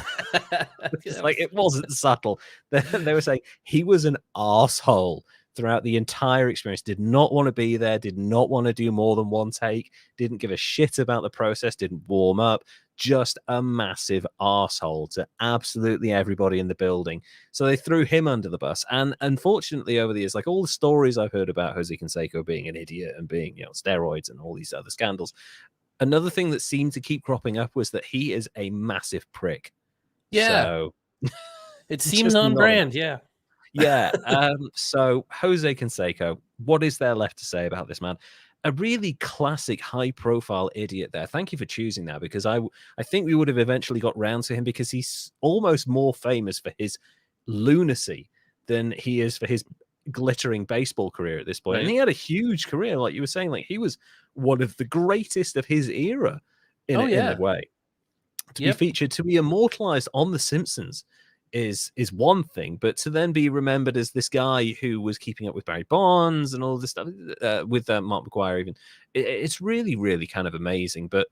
like, it wasn't subtle. They were saying he was an arsehole throughout the entire experience, did not want to be there, did not want to do more than one take, didn't give a shit about the process, didn't warm up, just a massive arsehole to absolutely everybody in the building. So they threw him under the bus. And unfortunately, over the years, like all the stories I've heard about Jose Canseco being an idiot and being, steroids and all these other scandals, another thing that seemed to keep cropping up was that he is a massive prick. Yeah. So it seems on brand. Yeah. Yeah. So Jose Canseco, what is there left to say about this man? A really classic high-profile idiot there. Thank you for choosing that, because I think we would have eventually got round to him, because he's almost more famous for his lunacy than he is for his glittering baseball career at this point. Right. And he had a huge career, like you were saying. Like, he was one of the greatest of his era in a way. To be featured, to be immortalized on The Simpsons is one thing, but to then be remembered as this guy who was keeping up with Barry Bonds and all this stuff, with Mark McGuire even, it's really, really kind of amazing. But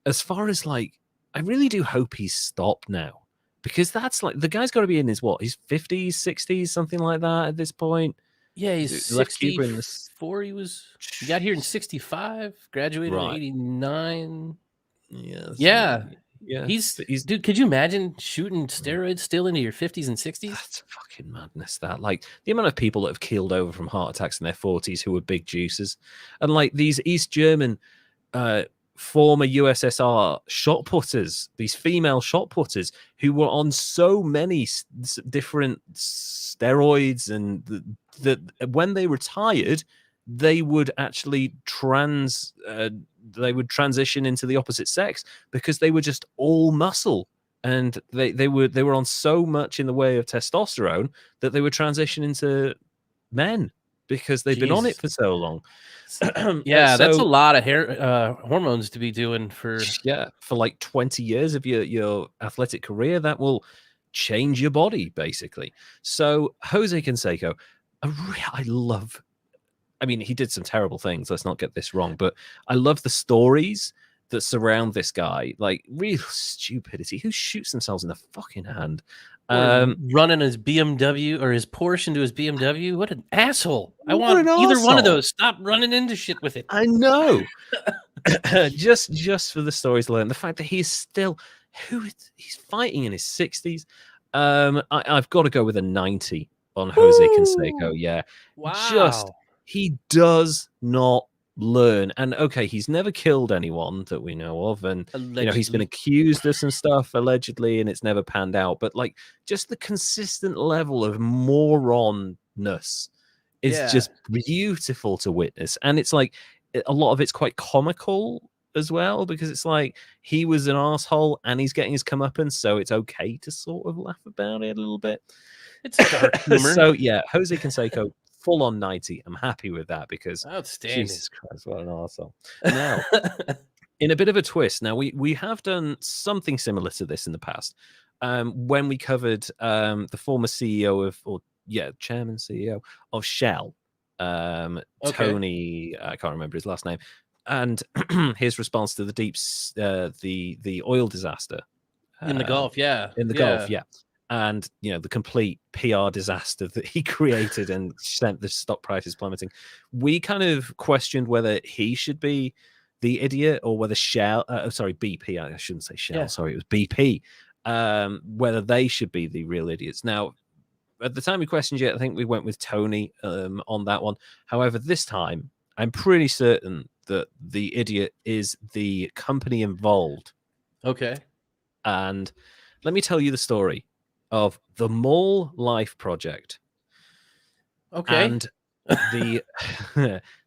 as far as like, I really do hope he's stopped now, because that's like, the guy's got to be in his 50s, 60s, something like that at this point. Yeah, he's 64. He got here in 65, graduated in 89. Yeah. Yeah, he's dude. Could you imagine shooting steroids still into your 50s and 60s? That's fucking madness. That, like, the amount of people that have keeled over from heart attacks in their 40s who were big juicers, and like these East German, former USSR shot putters, these female shot putters who were on so many different steroids, and that when they retired, they would actually transition into the opposite sex, because they were just all muscle, and they were on so much in the way of testosterone that they would transition into men, because they've been on it for so long. Yeah, that's a lot of hormones to be doing for like 20 years of your athletic career. That will change your body, basically. So Jose Canseco, I mean, he did some terrible things, let's not get this wrong, but I love the stories that surround this guy. Like, real stupidity. Who shoots themselves in the fucking hand? Running his BMW or his Porsche into his BMW. What an asshole. I want either one of those. Stop running into shit with it. I know. just for the stories alone. The fact that he's still, he's fighting in his 60s. I've got to go with a 90 on Jose Canseco. Yeah. Wow. He does not learn. And okay, he's never killed anyone that we know of, and he's been accused of some stuff allegedly, and it's never panned out. But like, just the consistent level of moronness is just beautiful to witness. And it's like, a lot of it's quite comical as well, because it's like, he was an asshole and he's getting his comeuppance, so it's okay to sort of laugh about it a little bit. It's dark humor. So yeah, Jose Canseco, full on 90. I'm happy with that, because outstanding. Jesus Christ, what an arsehole. Now, in a bit of a twist, now we have done something similar to this in the past. When we covered the former CEO chairman CEO of Shell, Tony, I can't remember his last name, and his response to the oil disaster in the Gulf, Gulf, and the complete PR disaster that he created and sent the stock prices plummeting. We kind of questioned whether he should be the idiot, or whether BP, I shouldn't say Shell, sorry, it was BP, whether they should be the real idiots. Now, at the time we questioned it, I think we went with Tony on that one. However, this time, I'm pretty certain that the idiot is the company involved. Okay. And let me tell you the story of the Mall Life Project. Okay. And the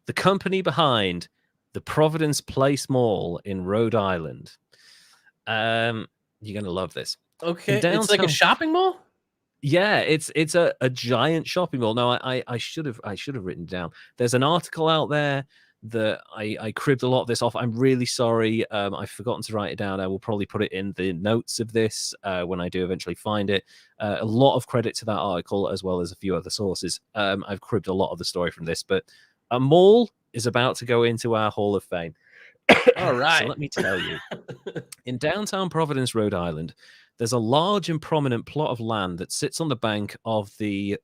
the company behind the Providence Place Mall in Rhode Island. You're gonna love this. Okay. It's like a shopping mall? Yeah, it's a giant shopping mall. Now, I should have written down. There's an article out there that I cribbed a lot of this off. I'm really sorry. I've forgotten to write it down. I will probably put it in the notes of this when I do eventually find it. A lot of credit to that article, as well as a few other sources. I've cribbed a lot of the story from this, but a mall is about to go into our Hall of Fame. All right. So let me tell you. In downtown Providence, Rhode Island, there's a large and prominent plot of land that sits on the bank of the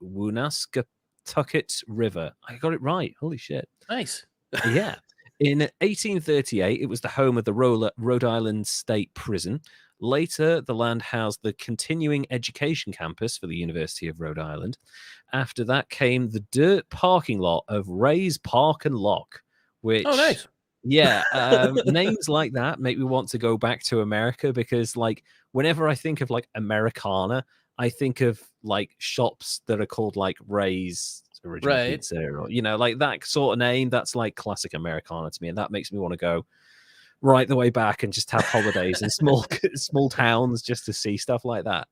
Pawtucket River. I got it right. Holy shit. Nice. Yeah. In 1838, it was the home of the Rhode Island State Prison. Later, the land housed the continuing education campus for the University of Rhode Island. After that came the dirt parking lot of Ray's Park and Lock, which... Oh, nice. Yeah, names like that make me want to go back to America, because like whenever I think of like Americana, I think of like shops that are called like Ray's Original Pizza, or like that sort of name. That's like classic Americana to me, and that makes me want to go right the way back and just have holidays in small towns just to see stuff like that.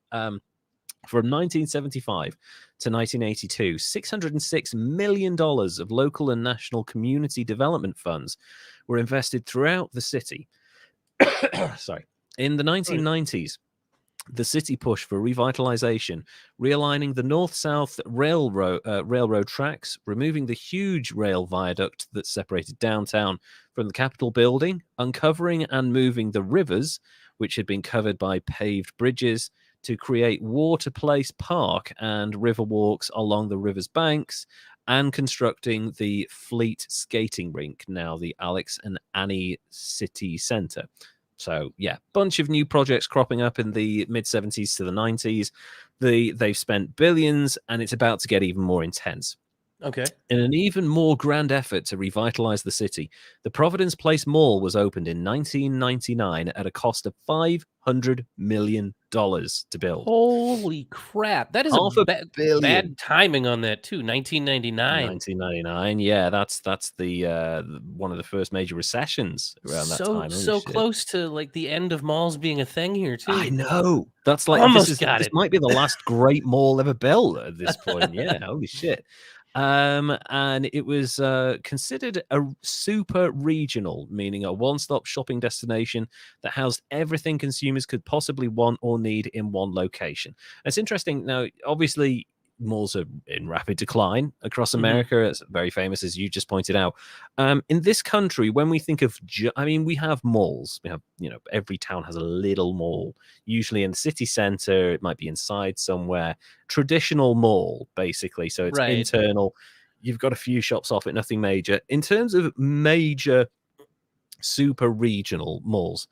From 1975 to 1982, $606 million of local and national community development funds were invested throughout the city. Sorry. In the 1990s, the city pushed for revitalization, realigning the north-south railroad tracks, removing the huge rail viaduct that separated downtown from the Capitol building, uncovering and moving the rivers, which had been covered by paved bridges, to create Water Place Park and river walks along the river's banks, and constructing the Fleet Skating Rink, now the Alex and Annie City Center. So, yeah, bunch of new projects cropping up in the mid-70s to the 90s. They've spent billions, and it's about to get even more intense. Okay. In an even more grand effort to revitalize the city, the Providence Place Mall was opened in 1999 at a cost of $500 million to build. Holy crap. That is bad timing on that, too. 1999. Yeah, that's the one of the first major recessions around that time. So close to like the end of malls being a thing here, too. I know. That's like this might be the last great mall ever built at this point. Yeah, holy shit. And it was considered a super regional, meaning a one-stop shopping destination that housed everything consumers could possibly want or need in one location. And it's interesting. Now, obviously, malls are in rapid decline across America. It's very famous, as you just pointed out. In this country, when we think of, we have malls. We have, every town has a little mall, usually in the city center. It might be inside somewhere. Traditional mall, basically. So it's internal. You've got a few shops off it, nothing major. In terms of major super regional malls,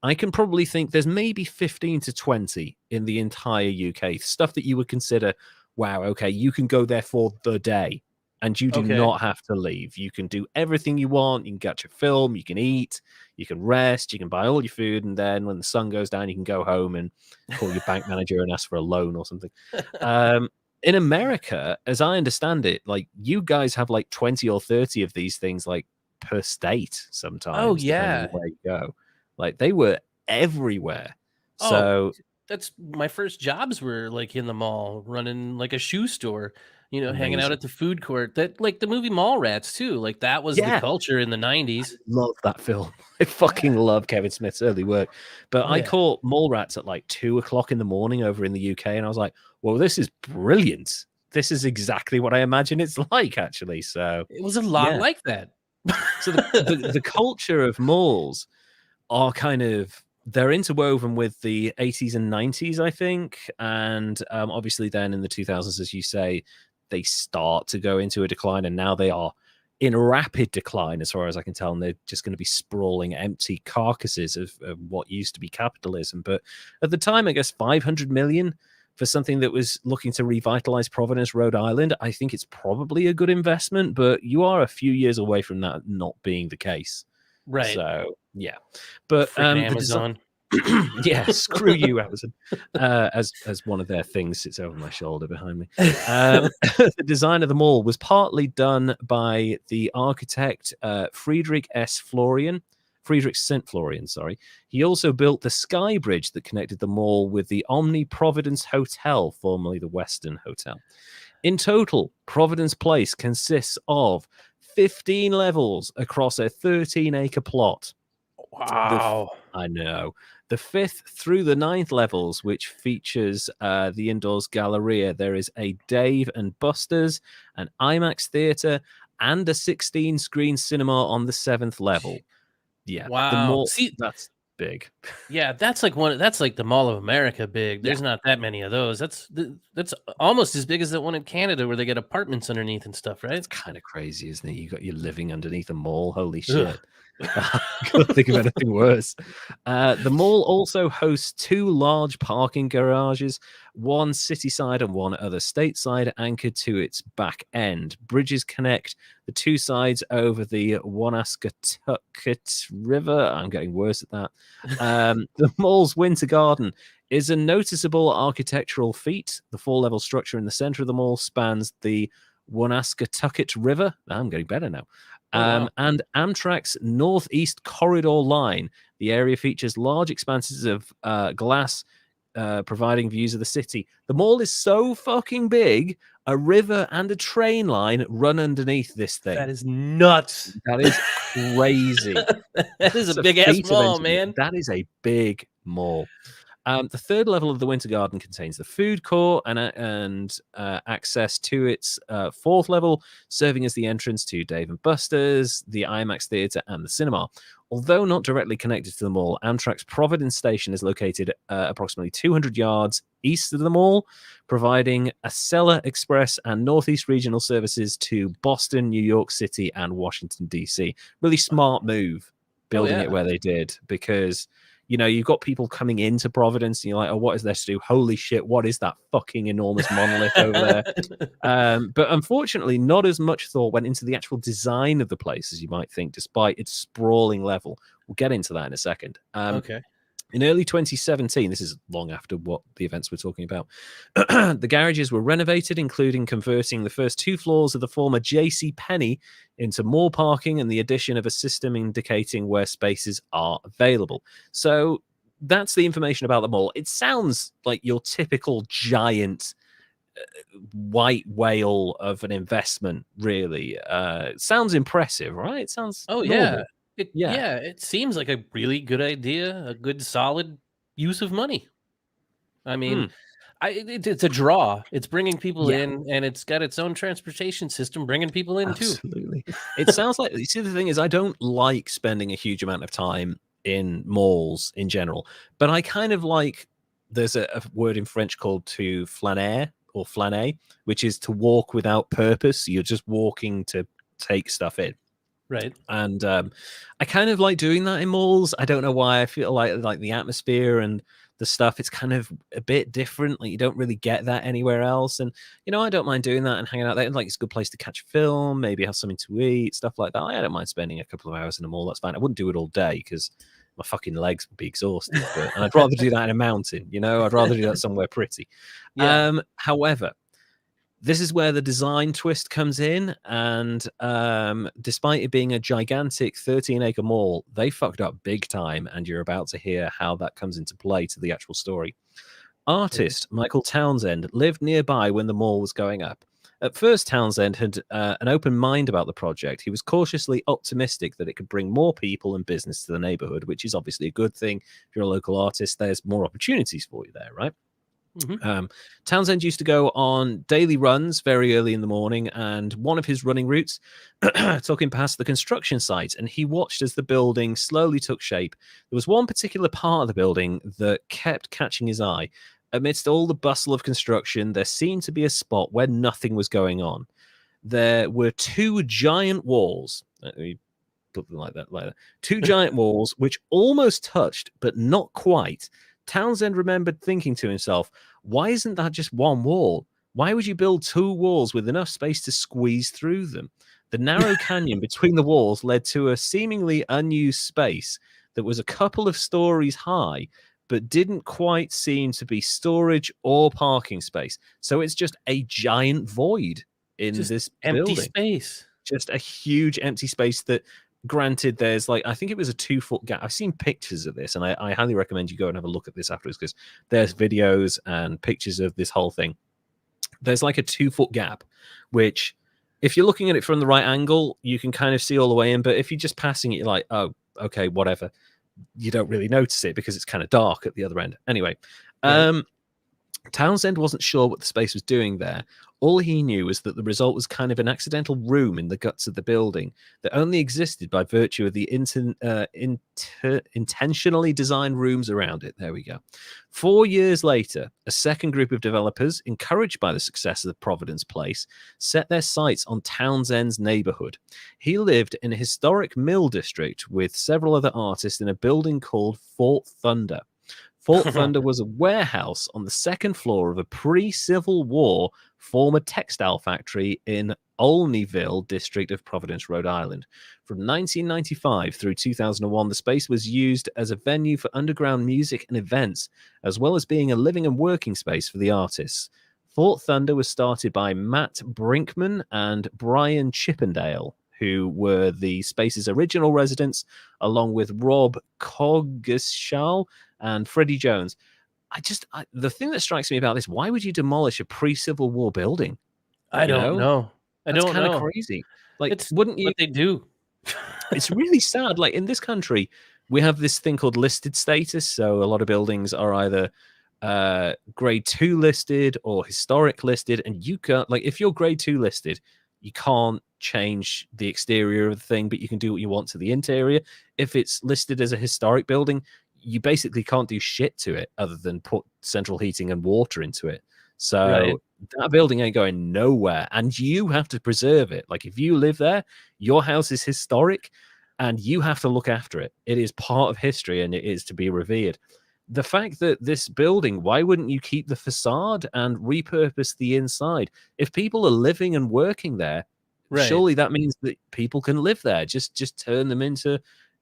I can probably think there's maybe 15 to 20 in the entire UK. Stuff that you would consider, wow, okay, you can go there for the day and you do not have to leave. You can do everything you want. You can get your film, you can eat, you can rest, you can buy all your food, and then when the sun goes down, you can go home and call your bank manager and ask for a loan or something. In America, as I understand it, like you guys have like 20 or 30 of these things like per state sometimes. Oh, yeah. Depending on where you go. Like they were everywhere. So that's my first jobs were like in the mall, running like a shoe store, hanging out at the food court. That like the movie Mallrats too. Like that was the culture in the 90s. I love that film. I fucking love Kevin Smith's early work. But I caught Mallrats at like 2:00 in the morning over in the UK, and I was like, well, this is brilliant. This is exactly what I imagine it's like, actually. So it was a lot like that. So the culture of malls are kind of, they're interwoven with the 80s and 90s, I think. And obviously then in the 2000s, as you say, they start to go into a decline. And now they are in rapid decline, as far as I can tell. And they're just going to be sprawling empty carcasses of what used to be capitalism. But at the time, I guess 500 million for something that was looking to revitalize Providence, Rhode Island, I think it's probably a good investment. But you are a few years away from that not being the case. Right. So, yeah. But Amazon. Yeah, screw you, Amazon. As one of their things sits over my shoulder behind me. The design of the mall was partly done by the architect Friedrich St. Florian, sorry. He also built the Sky Bridge that connected the mall with the Omni Providence Hotel, formerly the Western Hotel. In total, Providence Place consists of 15 levels across a 13-acre plot. Wow. I know. The 5th through the 9th levels, which features the indoors Galleria, there is a Dave and Buster's, an IMAX theater, and a 16-screen cinema on the 7th level. Yeah. Wow. big. Yeah, that's like that's like the Mall of America big. There's not that many of those. That's almost as big as that one in Canada where they get apartments underneath and stuff, right? It's kind of crazy, isn't it? You're living underneath a mall. Holy Ugh. shit. I can't think of anything worse. The mall also hosts 2 large parking garages, one city side and one other state side, anchored to its back end. Bridges connect the 2 sides over the Wonaskatucket River. I'm getting worse at that. The mall's winter garden is a noticeable architectural feat. The 4-level structure in the center of the mall spans the Wonaskatucket River. I'm getting better now. Wow. And Amtrak's Northeast Corridor line. The area features large expanses of glass, providing views of the city. The mall is so fucking big, a river and a train line run underneath this thing. That is nuts. That is crazy. That is a big ass mall, man. That is a big mall. The 3rd level of the Winter Garden contains the food court and access to its 4th level, serving as the entrance to Dave & Buster's, the IMAX Theatre, and the cinema. Although not directly connected to the mall, Amtrak's Providence Station is located approximately 200 yards east of the mall, providing Acela Express and Northeast Regional services to Boston, New York City, and Washington, D.C. Really smart move building it where they did, because you've got people coming into Providence and you're like, oh, what is there to do? Holy shit, what is that fucking enormous monolith over there? But unfortunately, not as much thought went into the actual design of the place as you might think, despite its sprawling level. We'll get into that in a second. Okay. In early 2017, this is long after what the events we're talking about, the garages were renovated, including converting the first 2 floors of the former J.C. Penney into more parking and the addition of a system indicating where spaces are available. So that's the information about the mall. It sounds like your typical giant white whale of an investment, really. It sounds impressive, right? It sounds normal. It seems like a really good idea, a good solid use of money. I mean, it's a draw. It's bringing people in, and it's got its own transportation system bringing people in too. Absolutely. It sounds like, you see, the thing is, I don't like spending a huge amount of time in malls in general, but I kind of like, there's a word in French called to flâner or flâner, which is to walk without purpose. You're just walking to take stuff in. Right. And I kind of like doing that in malls. I don't know why. I feel like the atmosphere and the stuff, it's kind of a bit different. Like, you don't really get that anywhere else. And, I don't mind doing that and hanging out there. Like, it's a good place to catch a film, maybe have something to eat, stuff like that. I don't mind spending a couple of hours in a mall. That's fine. I wouldn't do it all day because my fucking legs would be exhausted. And I'd rather do that in a mountain, I'd rather do that somewhere pretty. Yeah. However, this is where the design twist comes in, and despite it being a gigantic 13-acre mall, they fucked up big time, and you're about to hear how that comes into play to the actual story. Artist Michael Townsend lived nearby when the mall was going up. At first, Townsend had an open mind about the project. He was cautiously optimistic that it could bring more people and business to the neighborhood, which is obviously a good thing. If you're a local artist, there's more opportunities for you there, right? Mm-hmm. Townsend used to go on daily runs very early in the morning, and one of his running routes took him past the construction site, and he watched as the building slowly took shape. There was one particular part of the building that kept catching his eye. Amidst all the bustle of construction, there seemed to be a spot where nothing was going on. There were 2 giant walls. Let me put them like that. 2 giant walls which almost touched, but not quite. Townsend remembered thinking to himself, why isn't that just one wall? Why would you build 2 walls with enough space to squeeze through them? The narrow canyon between the walls led to a seemingly unused space that was a couple of stories high, but didn't quite seem to be storage or parking space. So it's just a giant void in just this empty building. Space. Just a huge empty space that, granted, there's I think it was a 2-foot gap. I've seen pictures of this, and I highly recommend you go and have a look at this afterwards, because there's videos and pictures of this whole thing. There's like a 2-foot gap, which, if you're looking at it from the right angle, you can kind of see all the way in. But if you're just passing it, you're like, oh, okay, whatever. You don't really notice it because it's kind of dark at the other end. Anyway, Townsend wasn't sure what the space was doing there. All he knew was that the result was kind of an accidental room in the guts of the building that only existed by virtue of the intentionally designed rooms around it. There we go. 4 years later, a second group of developers, encouraged by the success of the Providence Place, set their sights on Townsend's neighborhood. He lived in a historic mill district with several other artists in a building called Fort Thunder. Fort Thunder was a warehouse on the second floor of a pre-Civil War former textile factory in Olneyville district of Providence, Rhode Island. From 1995 through 2001, the space was used as a venue for underground music and events, as well as being a living and working space for the artists. Fort Thunder was started by Matt Brinkman and Brian Chippendale, who were the space's original residents, along with Rob Coggeshall and Freddie Jones. The thing that strikes me about this, why would you demolish a pre-Civil War building? I don't know. That's kind of crazy. Like, it's wouldn't you? What they do. It's really sad. Like, in this country, we have this thing called listed status. So a lot of buildings are either grade 2 listed or historic listed, and you can't, like, if you're grade 2 listed, you can't change the exterior of the thing, but you can do what you want to the interior. If it's listed as a historic building, you basically can't do shit to it other than put central heating and water into it. So that building ain't going nowhere, and you have to preserve it. Like, if you live there, your house is historic and you have to look after it. It is part of history and it is to be revered. The fact that this building, why wouldn't you keep the facade and repurpose the inside? If people are living and working there, surely that means that people can live there. Just turn them into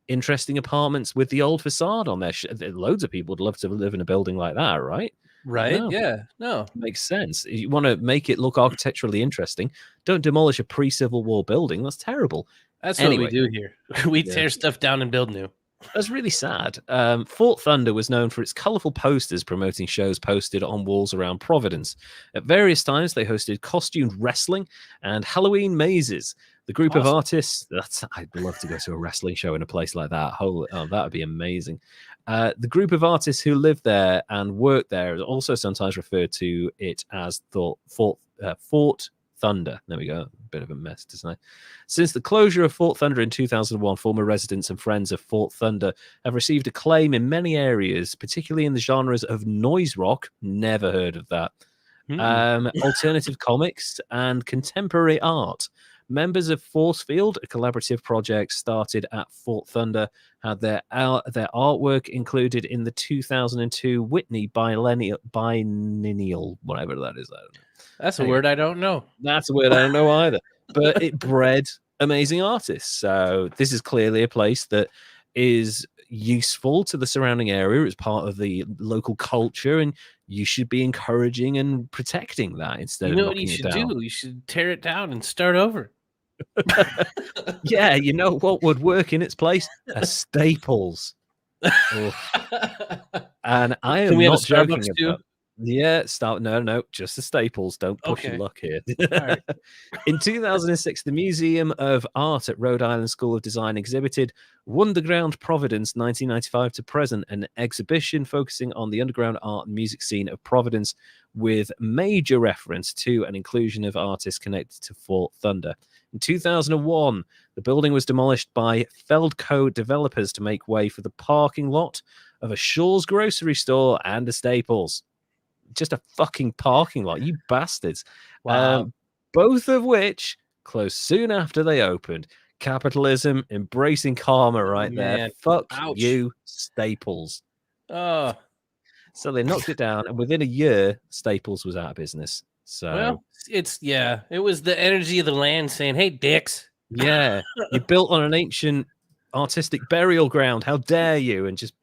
interesting apartments with the old facade on there. Loads of people would love to live in a building like that, right? No. Yeah, no. Makes sense. You want to make it look architecturally interesting, don't demolish a pre-Civil War building. That's terrible. That's what we do here. We tear stuff down and build new. That's really sad. Fort Thunder was known for its colorful posters promoting shows posted on walls around Providence. At various times, they hosted costumed wrestling and Halloween mazes. The group of artists, I'd love to go to a wrestling show in a place like that. That would be amazing. The group of artists who lived there and worked there also sometimes referred to it as Fort Thunder. There we go. Bit of a mess, doesn't it? Since the closure of Fort Thunder in 2001, former residents and friends of Fort Thunder have received acclaim in many areas, particularly in the genres of noise rock. Never heard of that. Alternative comics and contemporary art. Members of Force Field, a collaborative project started at Fort Thunder, had their artwork included in the 2002 Whitney Biennial, whatever that is. I don't know. That's a word I don't know. That's a word I don't know either. But it bred amazing artists. So this is clearly a place that is useful to the surrounding area. It's part of the local culture, and you should be encouraging and protecting that instead of knocking it down. You know what you should do? You should tear it down and start over. Yeah, you know what would work in its place? A Staples. And I am not joking about. Yeah, no, just the Staples. Don't push your luck here. Right. In 2006, the Museum of Art at Rhode Island School of Design exhibited Wonderground Providence 1995 to present, an exhibition focusing on the underground art and music scene of Providence with major reference to an inclusion of artists connected to Fort Thunder. In 2001, the building was demolished by Feldco developers to make way for the parking lot of a Shaw's grocery store and a Staples. Just a fucking parking lot, you bastards. Wow. Both of which closed soon after they opened. Capitalism embracing karma there. Fuck you, Staples. Oh. So they knocked it down, and within a year, Staples was out of business. So it was the energy of the land saying, hey, dicks. Yeah, you built on an ancient artistic burial ground. How dare you? And just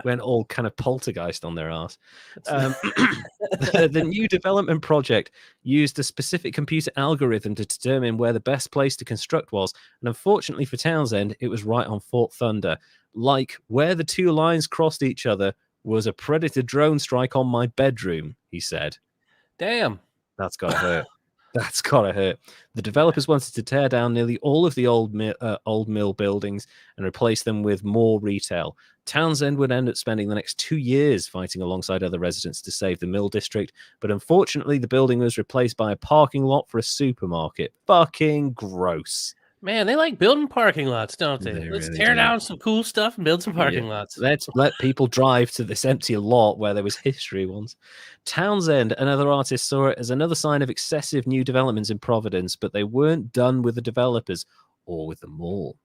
went all kind of poltergeist on their ass. The new development project used a specific computer algorithm to determine where the best place to construct was. And unfortunately for Townsend, it was right on Fort Thunder. Like where the two lines crossed each other was a Predator drone strike on my bedroom, he said. Damn. That's got to hurt. That's gotta hurt. The developers wanted to tear down nearly all of the old mill buildings and replace them with more retail. Townsend would end up spending the next 2 years fighting alongside other residents to save the mill district, but unfortunately the building was replaced by a parking lot for a supermarket. Fucking gross. Man, they like building parking lots, don't they? They Let's really tear do. down some cool stuff and build some parking lots. Let's let people drive to this empty lot where there was history once. Townsend and other artists saw it as another sign of excessive new developments in Providence, but they weren't done with the developers or with the mall.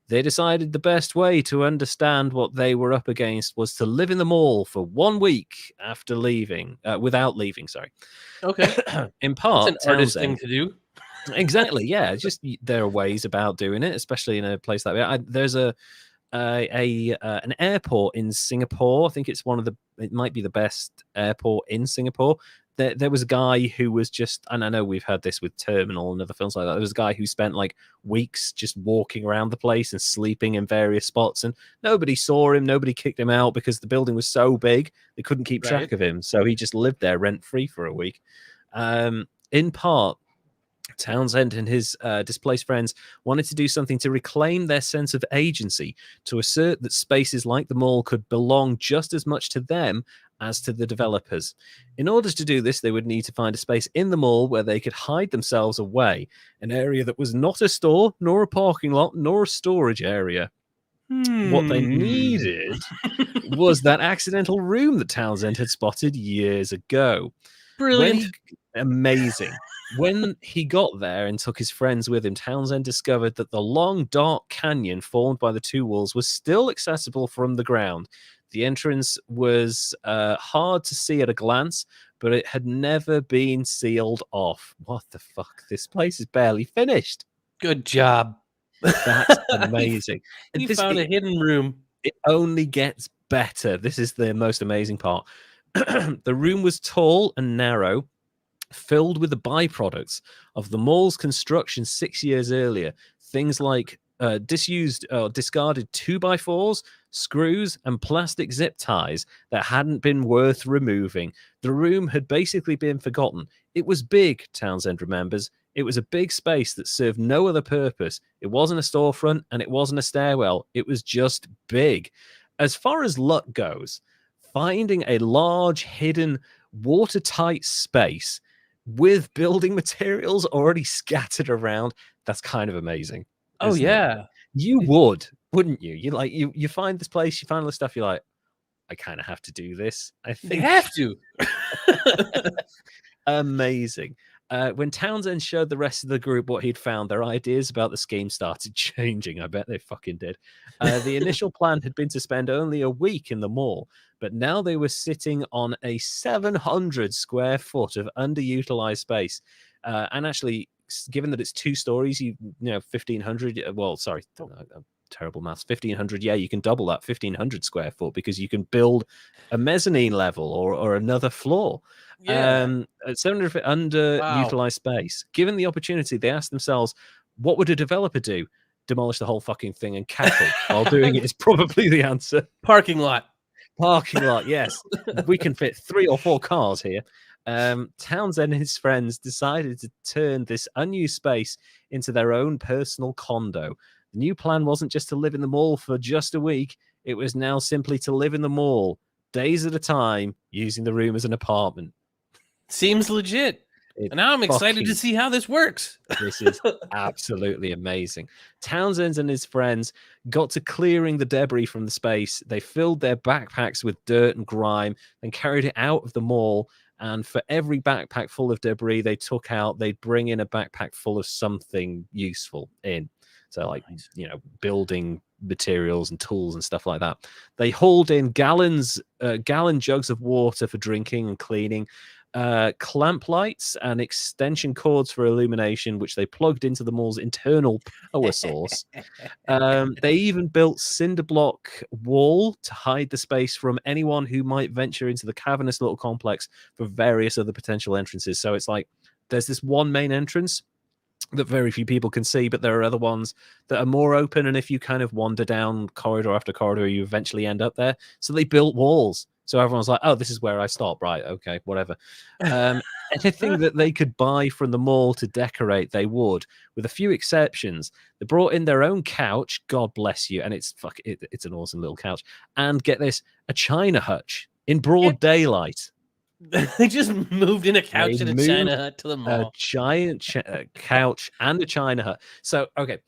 They decided the best way to understand what they were up against was to live in the mall for 1 week after leaving, without leaving, sorry. Okay. In part, that's an artist thing to do. Exactly, yeah. It's just there are ways about doing it, especially in a place like that. There's an airport in Singapore. I think it's it might be the best airport in Singapore. There was a guy who was just, and I know we've had this with Terminal and other films like that. There was a guy who spent like weeks just walking around the place and sleeping in various spots, and nobody saw him, nobody kicked him out because the building was so big they couldn't keep track of him. So he just lived there rent free for a week. In part, Townsend and his displaced friends wanted to do something to reclaim their sense of agency, to assert that spaces like the mall could belong just as much to them as to the developers. In order to do this, they would need to find a space in the mall where they could hide themselves away, an area that was not a store, nor a parking lot, nor a storage area. What they needed was that accidental room that Townsend had spotted years ago. Brilliant. Amazing. When he got there and took his friends with him, Townsend discovered that the long, dark canyon formed by the two walls was still accessible from the ground. The entrance was hard to see at a glance, but it had never been sealed off. What the fuck? This place is barely finished. Good job. That's amazing. You found a hidden room. It only gets better. This is the most amazing part. The room was tall and narrow, filled with the byproducts of the mall's construction 6 years earlier. Things like disused or discarded 2x4s, screws, and plastic zip ties that hadn't been worth removing. The room had basically been forgotten. It was big, Townsend remembers. It was a big space that served no other purpose. It wasn't a storefront and it wasn't a stairwell. It was just big. As far as luck goes, finding a large, hidden, watertight space with building materials already scattered around, that's kind of amazing. Oh yeah. You wouldn't you? You find this place, you find all this stuff, you're like, I kind of have to do this. I think they have to. Amazing. When Townsend showed the rest of the group what he'd found, their ideas about the scheme started changing. I bet they fucking did. The initial plan had been to spend only a week in the mall, but now they were sitting on a 700 square foot of underutilized space. And actually, given that it's 2 stories, you know, 1,500, well, sorry, terrible maths, 1,500, yeah, you can double that, 1,500 square foot, because you can build a mezzanine level or another floor. Yeah. 700 foot underutilized space. Given the opportunity, they asked themselves, what would a developer do? Demolish the whole fucking thing and cackle while doing it is probably the answer. Parking lot, yes. We can fit 3 or 4 cars here. Townsend and his friends decided to turn this unused space into their own personal condo. The new plan wasn't just to live in the mall for just a week. It was now simply to live in the mall, days at a time, using the room as an apartment. Seems legit. And now I'm excited to see how this works. This is absolutely amazing. Townsend and his friends got to clearing the debris from the space. They filled their backpacks with dirt and grime and carried it out of the mall. And for every backpack full of debris they took out, they'd bring in a backpack full of something useful in. So, like, you know, building materials and tools and stuff like that. They hauled in gallon jugs of water for drinking and cleaning, clamp lights and extension cords for illumination, which they plugged into the mall's internal power source. They even built cinder block wall to hide the space from anyone who might venture into the cavernous little complex for various other potential entrances. So it's like there's this one main entrance that very few people can see, but there are other ones that are more open, and if you kind of wander down corridor after corridor, you eventually end up there. So they built walls, so everyone's like, oh, this is where I stop, right? Okay, whatever. anything that they could buy from the mall to decorate, they would, with a few exceptions. They brought in their own couch, God bless you, and it's an awesome little couch. And get this, a China hutch in broad daylight. They just moved in a couch and a China hut to the mall. A giant couch and a China hut. So, okay,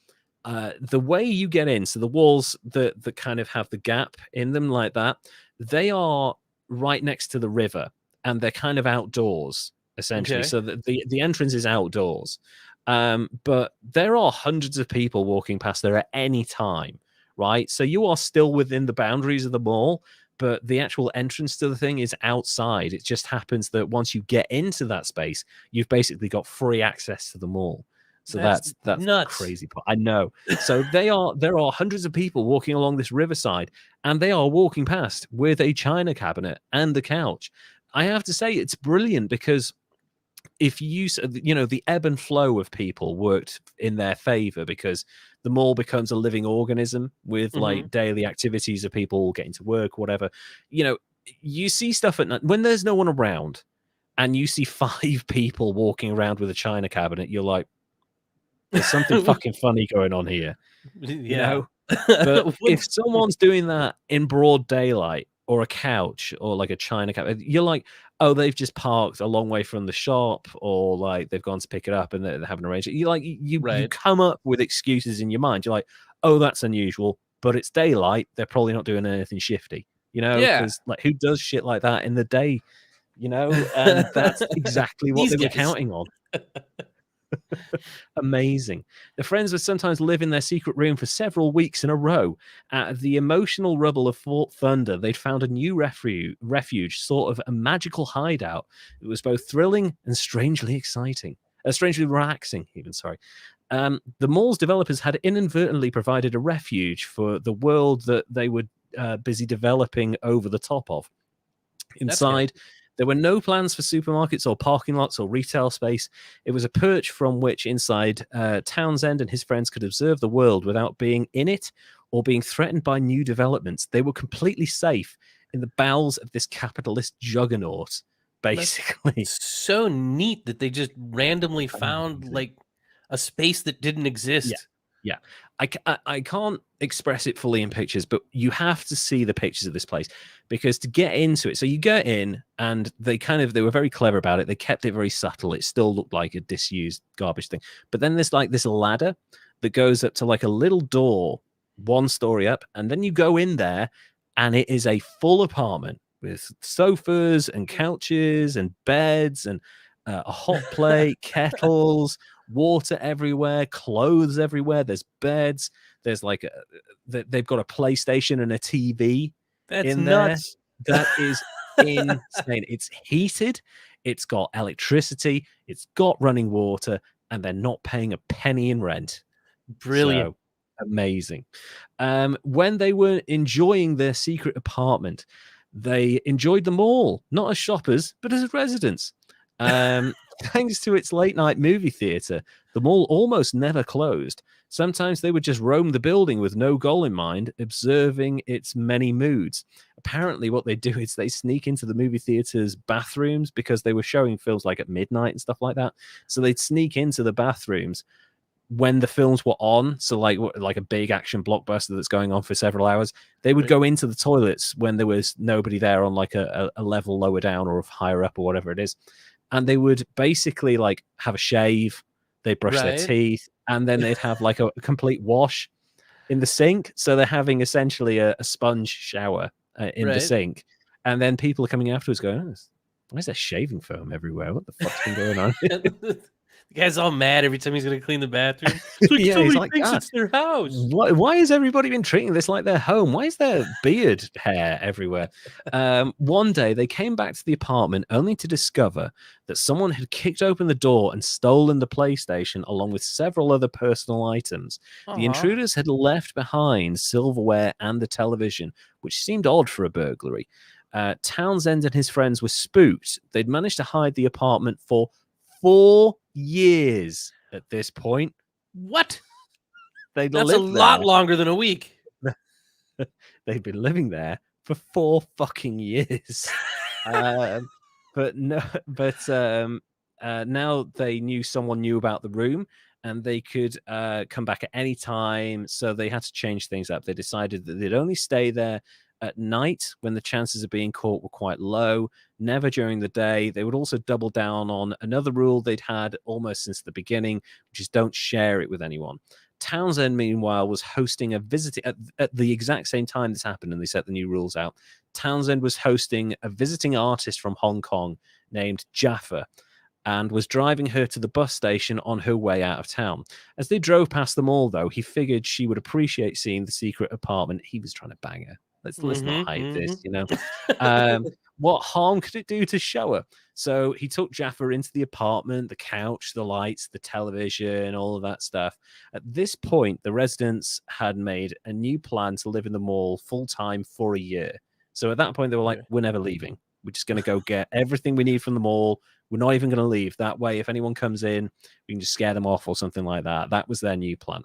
the way you get in, so the walls that kind of have the gap in them like that, they are right next to the river, and they're kind of outdoors, essentially. Okay. So the entrance is outdoors. But there are hundreds of people walking past there at any time, right? So you are still within the boundaries of the mall, but the actual entrance to the thing is outside. It just happens that once you get into that space, you've basically got free access to the mall. So that's nuts. Crazy part. I know. So there are hundreds of people walking along this riverside, and they are walking past with a china cabinet and a couch. I have to say, it's brilliant, because if the ebb and flow of people worked in their favor, because the mall becomes a living organism with like daily activities of people getting to work, whatever. You see stuff at night when there's no one around, and you see 5 people walking around with a china cabinet. You're like, there's something fucking funny going on here, But if someone's doing that in broad daylight, or a couch, or like a china cabinet, you're like, oh, they've just parked a long way from the shop, or like they've gone to pick it up and they haven't arranged it. You come up with excuses in your mind. You're like, oh, that's unusual, but it's daylight. They're probably not doing anything shifty, because like, who does shit like that in the day, and that's exactly what they were counting on. Amazing. The friends would sometimes live in their secret room for several weeks in a row. At the emotional rubble of Fort Thunder, they'd found a new refuge, sort of a magical hideout. It was both thrilling and strangely exciting. Strangely relaxing, even, sorry. The mall's developers had inadvertently provided a refuge for the world that they were busy developing over the top of. Inside, there were no plans for supermarkets or parking lots or retail space. It was a perch from which inside Townsend and his friends could observe the world without being in it or being threatened by new developments. They were completely safe in the bowels of this capitalist juggernaut, basically. That's so neat that they just randomly found like a space that didn't exist. Yeah. I can't express it fully in pictures, but you have to see the pictures of this place, because to get into it, so you get in, and they were very clever about it. They kept it very subtle. It still looked like a disused garbage thing. But then there's like this ladder that goes up to like a little door, 1 story up, and then you go in there, and it is a full apartment with sofas and couches and beds and a hot plate, kettles, water everywhere, clothes everywhere. There's beds. There's like they've got a PlayStation and a TV. That's in nuts. There. That is insane. It's heated. It's got electricity. It's got running water, and they're not paying a penny in rent. Brilliant. So, amazing. When they were enjoying their secret apartment, they enjoyed the mall, not as shoppers, but as residents. Thanks to its late night movie theater, the mall almost never closed. Sometimes they would just roam the building with no goal in mind, observing its many moods. Apparently, what they do is they sneak into the movie theater's bathrooms, because they were showing films like at midnight and stuff like that. So they'd sneak into the bathrooms when the films were on. So like a big action blockbuster that's going on for several hours, they would go into the toilets when there was nobody there, on like a level lower down or higher up or whatever it is. And they would basically like have a shave, they'd brush their teeth, and then they'd have like a complete wash in the sink. So they're having essentially a sponge shower in the sink. And then people are coming afterwards going, oh, why is there shaving foam everywhere? What the fuck's been going on? The guy's all mad every time he's going to clean the bathroom. It's like, he's like, thinks it's their house. Why has everybody been treating this like their home? Why is there beard hair everywhere? One day, they came back to the apartment only to discover that someone had kicked open the door and stolen the PlayStation along with several other personal items. The intruders had left behind silverware and the television, which seemed odd for a burglary. Townsend and his friends were spooked. They'd managed to hide the apartment for 4 years at this point. What? That's a lot longer than a week. They've been living there for 4 fucking years. but no, but now they knew someone knew about the room, and they could come back at any time. So they had to change things up. They decided that they'd only stay there at night when the chances of being caught were quite low, never during the day. They would also double down on another rule they'd had almost since the beginning, which is don't share it with anyone. Townsend, meanwhile, was hosting a visiting at the exact same time this happened, and they set the new rules out. Townsend was hosting a visiting artist from Hong Kong named Jaffa, and was driving her to the bus station on her way out of town. As they drove past the mall, though, he figured she would appreciate seeing the secret apartment. He was trying to bang her. Let's not hide this, you know. What harm could it do to show her? So he took Jaffa into the apartment, the couch, the lights, the television, all of that stuff. At this point, the residents had made a new plan to live in the mall full time for a year. So at that point, they were like, we're never leaving. We're just going to go get everything we need from the mall. We're not even going to leave. That way, if anyone comes in, we can just scare them off or something like that. That was their new plan.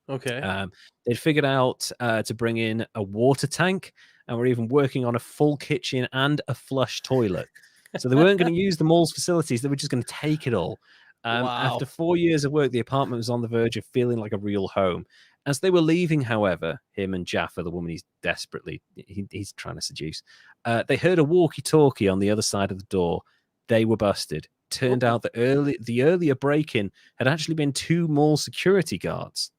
Okay. They'd figured out to bring in a water tank, and were even working on a full kitchen and a flush toilet. So they weren't going to use the mall's facilities. They were just going to take it all. Wow. After 4 years of work, the apartment was on the verge of feeling like a real home. As they were leaving, however, him and Jaffa, the woman he's trying to seduce, they heard a walkie-talkie on the other side of the door. They were busted. Turned out that the earlier break-in had actually been 2 mall security guards.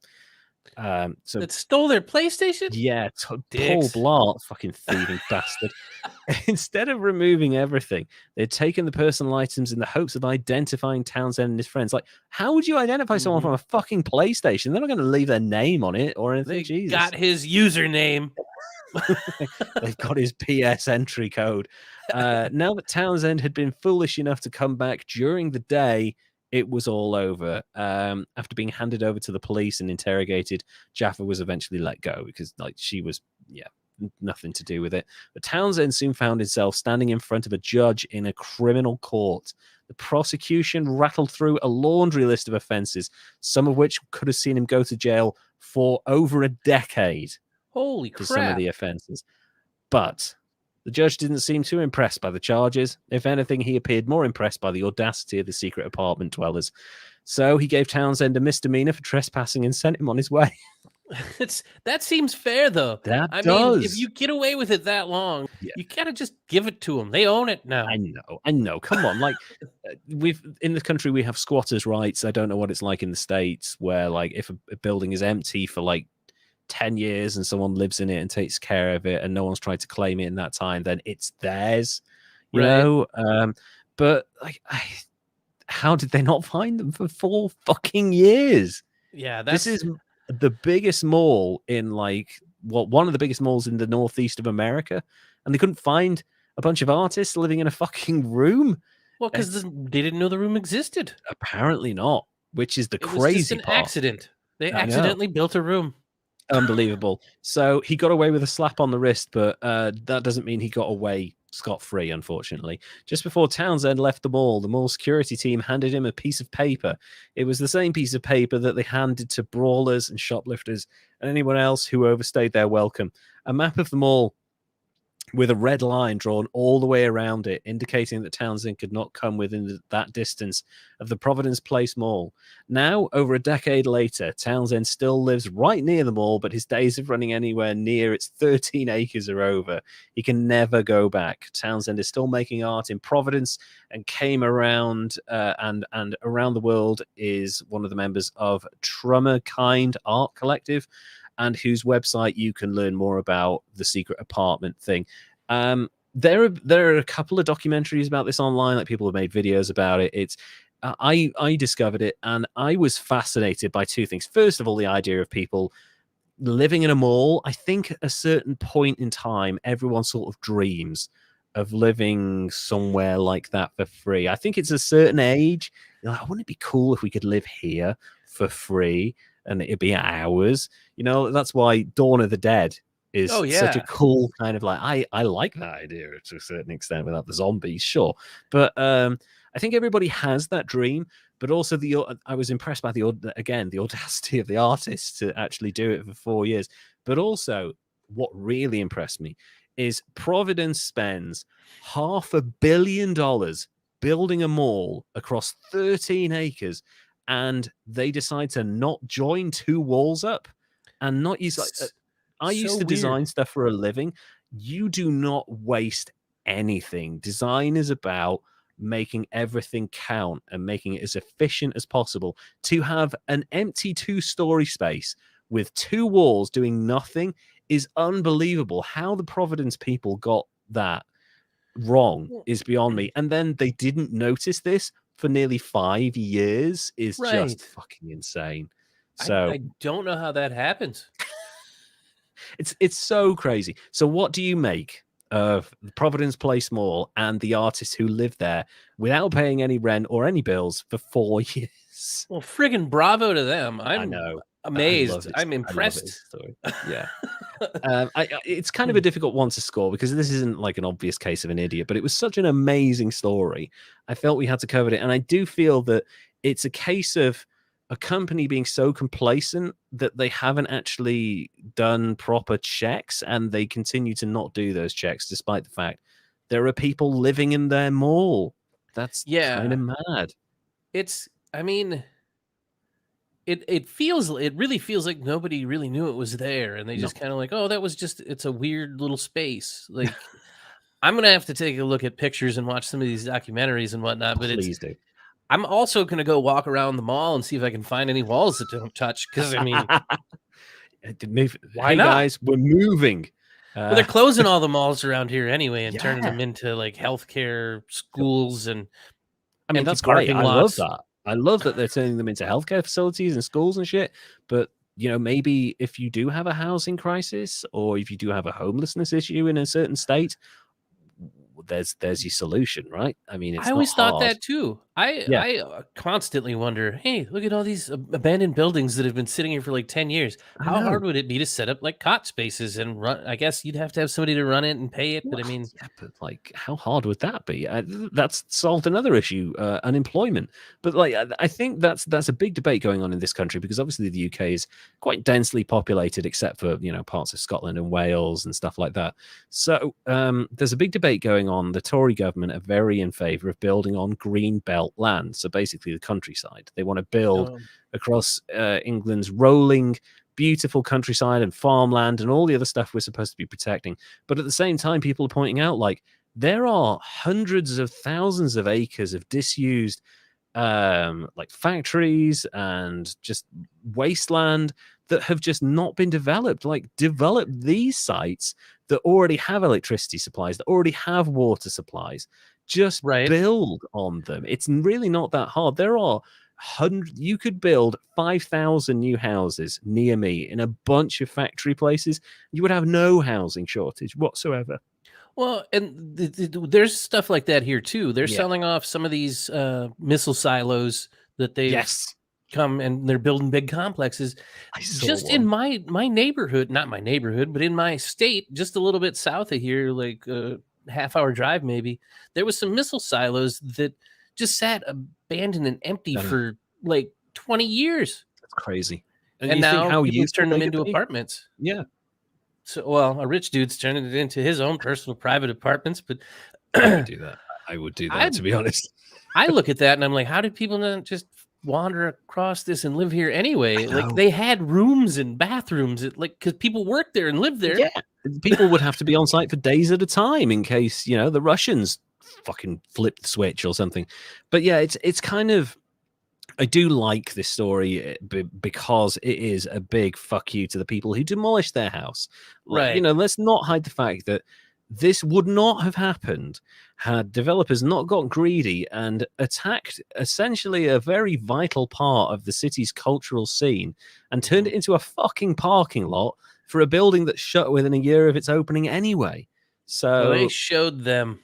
So that stole their PlayStation? Yeah, Paul Blart, fucking thieving bastard. Instead of removing everything, they'd taken the personal items in the hopes of identifying Townsend and his friends. Like, how would you identify someone from a fucking PlayStation? They're not going to leave their name on it or anything. They Jesus. Got his username. They've got his PS entry code. Now that Townsend had been foolish enough to come back during the day, it was all over. After being handed over to the police and interrogated, Jaffa was eventually let go because, like, she was, nothing to do with it. But Townsend soon found himself standing in front of a judge in a criminal court. The prosecution rattled through a laundry list of offenses, some of which could have seen him go to jail for over a decade. Holy crap. For some of the offenses. But the judge didn't seem too impressed by the charges. If anything, he appeared more impressed by the audacity of the secret apartment dwellers. So he gave Townsend a misdemeanor for trespassing and sent him on his way. That seems fair, though. I mean, if you get away with it that long, you gotta just give it to them. They own it now. I know. Come on, like in the country we have squatters' rights. I don't know what it's like in the States, where like if a building is empty for like 10 years and someone lives in it and takes care of it and no one's tried to claim it in that time, then it's theirs, you know. But like, how did they not find them for 4 fucking years? This is the biggest mall in one of the biggest malls in the northeast of America, and they couldn't find a bunch of artists living in a fucking room. Well, because they didn't know the room existed. Apparently not, which is the crazy part. Accident. They accidentally built a room. Unbelievable. So he got away with a slap on the wrist, but that doesn't mean he got away scot-free, unfortunately. Just before Townsend left the mall security team handed him a piece of paper. It was the same piece of paper that they handed to brawlers and shoplifters and anyone else who overstayed their welcome. A map of the mall with a red line drawn all the way around it, indicating that Townsend could not come within that distance of the Providence Place Mall. Now, over a decade later, Townsend still lives right near the mall, but his days of running anywhere near its 13 acres are over. He can never go back. Townsend is still making art in Providence and came around and around the world is one of the members of Trummerkind Art Collective, and whose website you can learn more about the secret apartment thing. There are a couple of documentaries about this online, like people have made videos about it. It's I discovered it and I was fascinated by 2 things. First of all, the idea of people living in a mall. I think at a certain point in time, everyone sort of dreams of living somewhere like that for free. I think it's a certain age. You're like, wouldn't it be cool if we could live here for free? And it'd be ours, you know. That's why Dawn of the Dead is such a cool kind of like. I like that idea to a certain extent without the zombies, sure. But I think everybody has that dream. But also I was impressed by the audacity of the artists to actually do it for 4 years. But also, what really impressed me is Providence spends $500 million building a mall across 13 acres, and they decide to not join 2 walls up and not use I used to design stuff for a living. You do not waste anything. Design is about making everything count and making it as efficient as possible. To have an empty 2-story space with 2 walls doing nothing is unbelievable. How the Providence people got that wrong is beyond me. And then they didn't notice this for nearly 5 years is just fucking insane. So I don't know how that happens. It's so crazy. So what do you make of the Providence Place Mall and the artists who live there without paying any rent or any bills for 4 years? Well, friggin' bravo to them. I know. Amazed. I'm impressed. Yeah. It's kind of a difficult one to score because this isn't like an obvious case of an idiot, but it was such an amazing story. I felt we had to cover it. And I do feel that it's a case of a company being so complacent that they haven't actually done proper checks, and they continue to not do those checks despite the fact there are people living in their mall. That's kind of mad. It really feels like nobody really knew it was there, and they just kind of like, oh, it's a weird little space. Like, I'm gonna have to take a look at pictures and watch some of these documentaries and whatnot. But please do. I'm also gonna go walk around the mall and see if I can find any walls that don't touch. Because I mean, why not? Guys, we're moving. Well, they're closing all the malls around here anyway and turning them into like healthcare, schools, and I mean that's great. I love that. I love that they're turning them into healthcare facilities and schools and shit. But maybe if you do have a housing crisis or if you do have a homelessness issue in a certain state, there's your solution, right? I mean, I always thought that too. I constantly wonder, hey, look at all these abandoned buildings that have been sitting here for like 10 years. How hard would it be to set up like cot spaces and run? I guess you'd have to have somebody to run it and pay it. But I mean, but like, how hard would that be? That's solved another issue, unemployment. But like, I think that's a big debate going on in this country because obviously the UK is quite densely populated, except for parts of Scotland and Wales and stuff like that. So there's a big debate going on. The Tory government are very in favour of building on green belt land, so basically the countryside. They want to build across England's rolling, beautiful countryside and farmland and all the other stuff we're supposed to be protecting. But at the same time, people are pointing out like there are hundreds of thousands of acres of disused like factories and just wasteland that have just not been developed. Like, develop these sites that already have electricity supplies, that already have water supplies. Just build on them. It's really not that hard. There are you could build 5,000 new houses near me in a bunch of factory places. You would have no housing shortage whatsoever. Well, and there's stuff like that here too. They're selling off some of these missile silos that they come and they're building big complexes. Just in my neighborhood, not my neighborhood, but in my state, just a little bit south of here, like a half-hour drive maybe, there was some missile silos that just sat abandoned and empty for like 20 years. That's crazy. And now how you turn them into apartments. Yeah. So, well, a rich dude's turning it into his own personal private apartments, but I would do that, to be honest. I look at that and I'm like, how did people not just wander across this and live here anyway? Like, they had rooms and bathrooms, because people worked there and lived there. Yeah, people would have to be on site for days at a time in case the Russians fucking flip the switch or something. But yeah, it's kind of, I do like this story because it is a big fuck you to the people who demolished their house. Right. Let's not hide the fact that this would not have happened had developers not got greedy and attacked essentially a very vital part of the city's cultural scene and turned it into a fucking parking lot for a building that shut within a year of its opening anyway. So they showed them.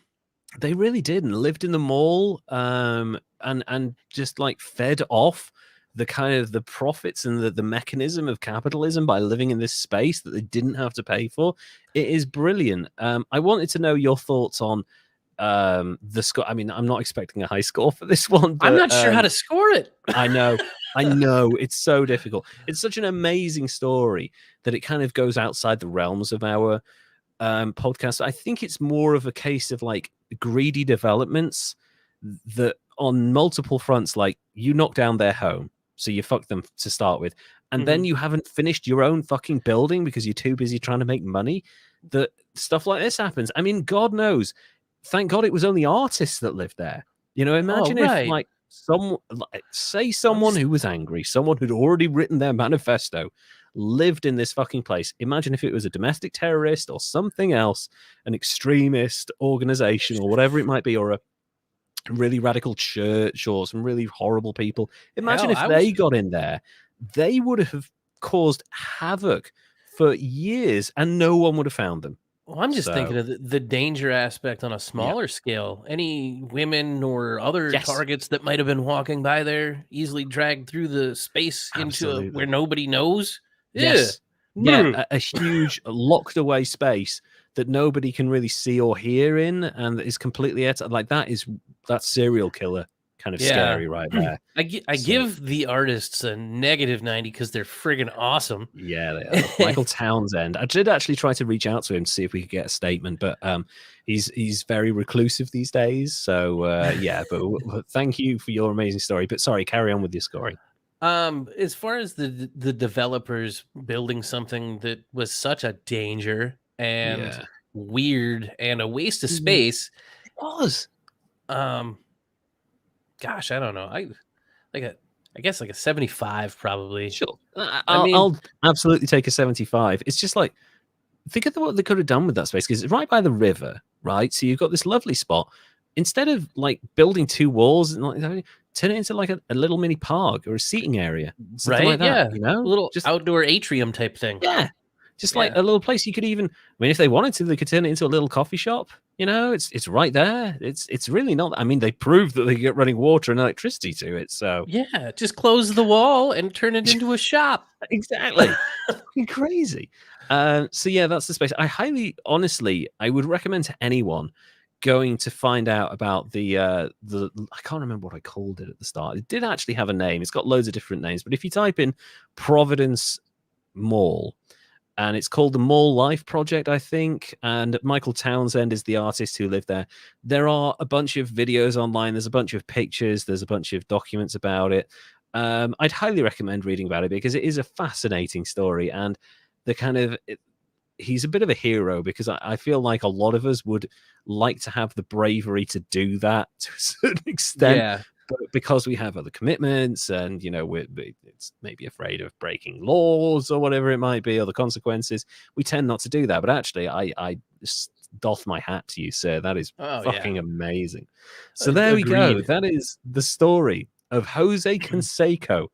They really did, and lived in the mall, and just like fed off the kind of the profits and the mechanism of capitalism by living in this space that they didn't have to pay for. It is brilliant. I wanted to know your thoughts on the score. I mean, I'm not expecting a high score for this one, but I'm not sure how to score it. I know it's so difficult. It's such an amazing story that it kind of goes outside the realms of our podcast. I think it's more of a case of like greedy developments that on multiple fronts, like you knock down their home, so you fuck them to start with, and then you haven't finished your own fucking building because you're too busy trying to make money. That stuff like this happens. I mean, God knows. Thank God it was only artists that lived there. You know, imagine if like someone who was angry, someone who'd already written their manifesto, lived in this fucking place. Imagine if it was a domestic terrorist or something else, an extremist organization or whatever it might be, or a really radical church or some really horrible people. Imagine if they got in there, they would have caused havoc for years and no one would have found them. Well, I'm just thinking of the danger aspect on a smaller scale. Any women or other targets that might have been walking by there, easily dragged through the space into where nobody knows. Yes. Yeah, a huge locked away space that nobody can really see or hear in, and is completely like that's serial killer kind of scary right there. I give the artists a -90 because they're friggin' awesome. Yeah, they are. Michael Townsend. I did actually try to reach out to him to see if we could get a statement, but he's very reclusive these days. So yeah, but thank you for your amazing story. But sorry, carry on with your story. As far as the developers building something that was such a danger and weird and a waste of space, it was. Gosh, I don't know. I guess like a 75 probably. Sure. I'll absolutely take a 75. It's just like, think of what they could have done with that space, because it's right by the river, right? So you've got this lovely spot. Instead of like building 2 walls, and turn it into like a little mini park or a seating area, right? Like that, you know, a little just outdoor atrium type thing. Yeah, just like a little place you could even. I mean, if they wanted to, they could turn it into a little coffee shop. You know, it's right there. It's really not. I mean, they proved that they get running water and electricity to it. So yeah, just close the wall and turn it into a shop. Exactly. Fucking crazy. So yeah, that's the space. Honestly, I would recommend to anyone going to find out about the I can't remember what I called it at the start. It did actually have a name. It's got loads of different names, but if you type in Providence Mall, and it's called the Mall Life Project, I think, and Michael Townsend is the artist who lived there. There are a bunch of videos online. There's a bunch of pictures. There's a bunch of documents about it. I'd highly recommend reading about it because it is a fascinating story, and the kind of he's a bit of a hero, because I feel like a lot of us would like to have the bravery to do that to a certain extent. Yeah. But because we have other commitments, and you know, it's maybe afraid of breaking laws or whatever it might be, or the consequences, we tend not to do that. But actually, I doff my hat to you, sir. That is fucking amazing. So there we go. That is the story of Jose Canseco,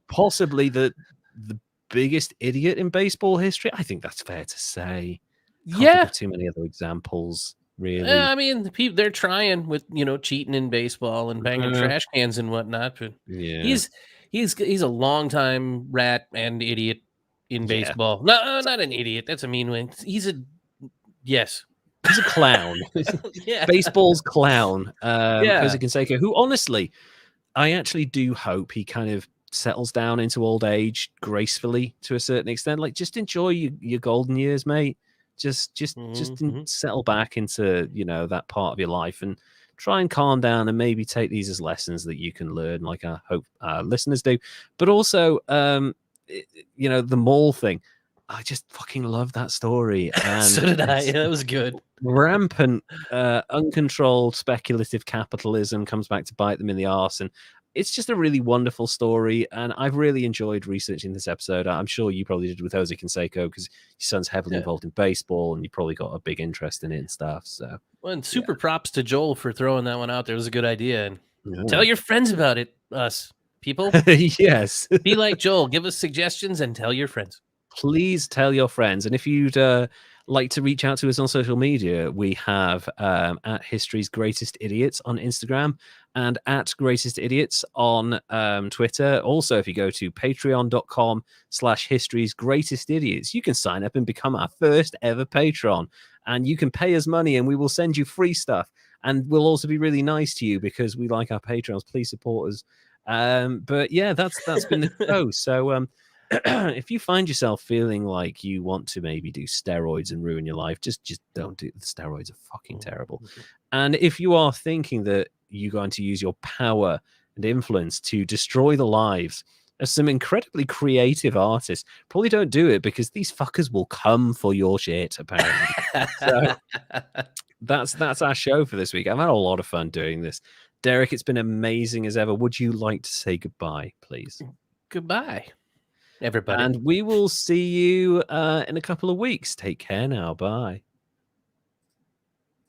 possibly the biggest idiot in baseball history. I think that's fair to say. Can't think of too many other examles. Really? I mean, they're trying with, you know, cheating in baseball and banging trash cans and whatnot. But he's a long-time rat and idiot in baseball. No, not an idiot. That's a mean one. He's a clown. Baseball's clown. Jose Canseco, who honestly, I actually do hope he kind of settles down into old age gracefully to a certain extent. Like, just enjoy your golden years, mate. Just settle back into, you know, that part of your life and try and calm down, and maybe take these as lessons that you can learn, like I hope listeners do. But also, you know, the mall thing. I just fucking love that story. And so did I. Yeah, that was good. Rampant, uncontrolled speculative capitalism comes back to bite them in the arse, and it's just a really wonderful story, and I've really enjoyed researching this episode. I'm sure you probably did with Jose Canseco, because your son's heavily involved in baseball, and you probably got a big interest in it and stuff. So, well, and super props to Joel for throwing that one out there. It was a good idea, and tell your friends about it. Us people, yes, be like Joel. Give us suggestions and tell your friends. Please tell your friends, and if you'd like to reach out to us on social media, we have at History's Greatest Idiots on Instagram and at Greatest Idiots on Twitter. Also, if you go to patreon.com/History's Greatest Idiots, you can sign up and become our first ever patron, and you can pay us money and we will send you free stuff, and we'll also be really nice to you because we like our patrons. Please support us. But yeah, that's been the show. So if you find yourself feeling like you want to maybe do steroids and ruin your life, just don't do it. The steroids are fucking terrible. And if you are thinking that you're going to use your power and influence to destroy the lives of some incredibly creative artists, probably don't do it, because these fuckers will come for your shit, apparently. So that's our show for this week. I've had a lot of fun doing this. Derek, it's been amazing as ever. Would you like to say goodbye, please? Goodbye, everybody. And we will see you in a couple of weeks. Take care now. Bye.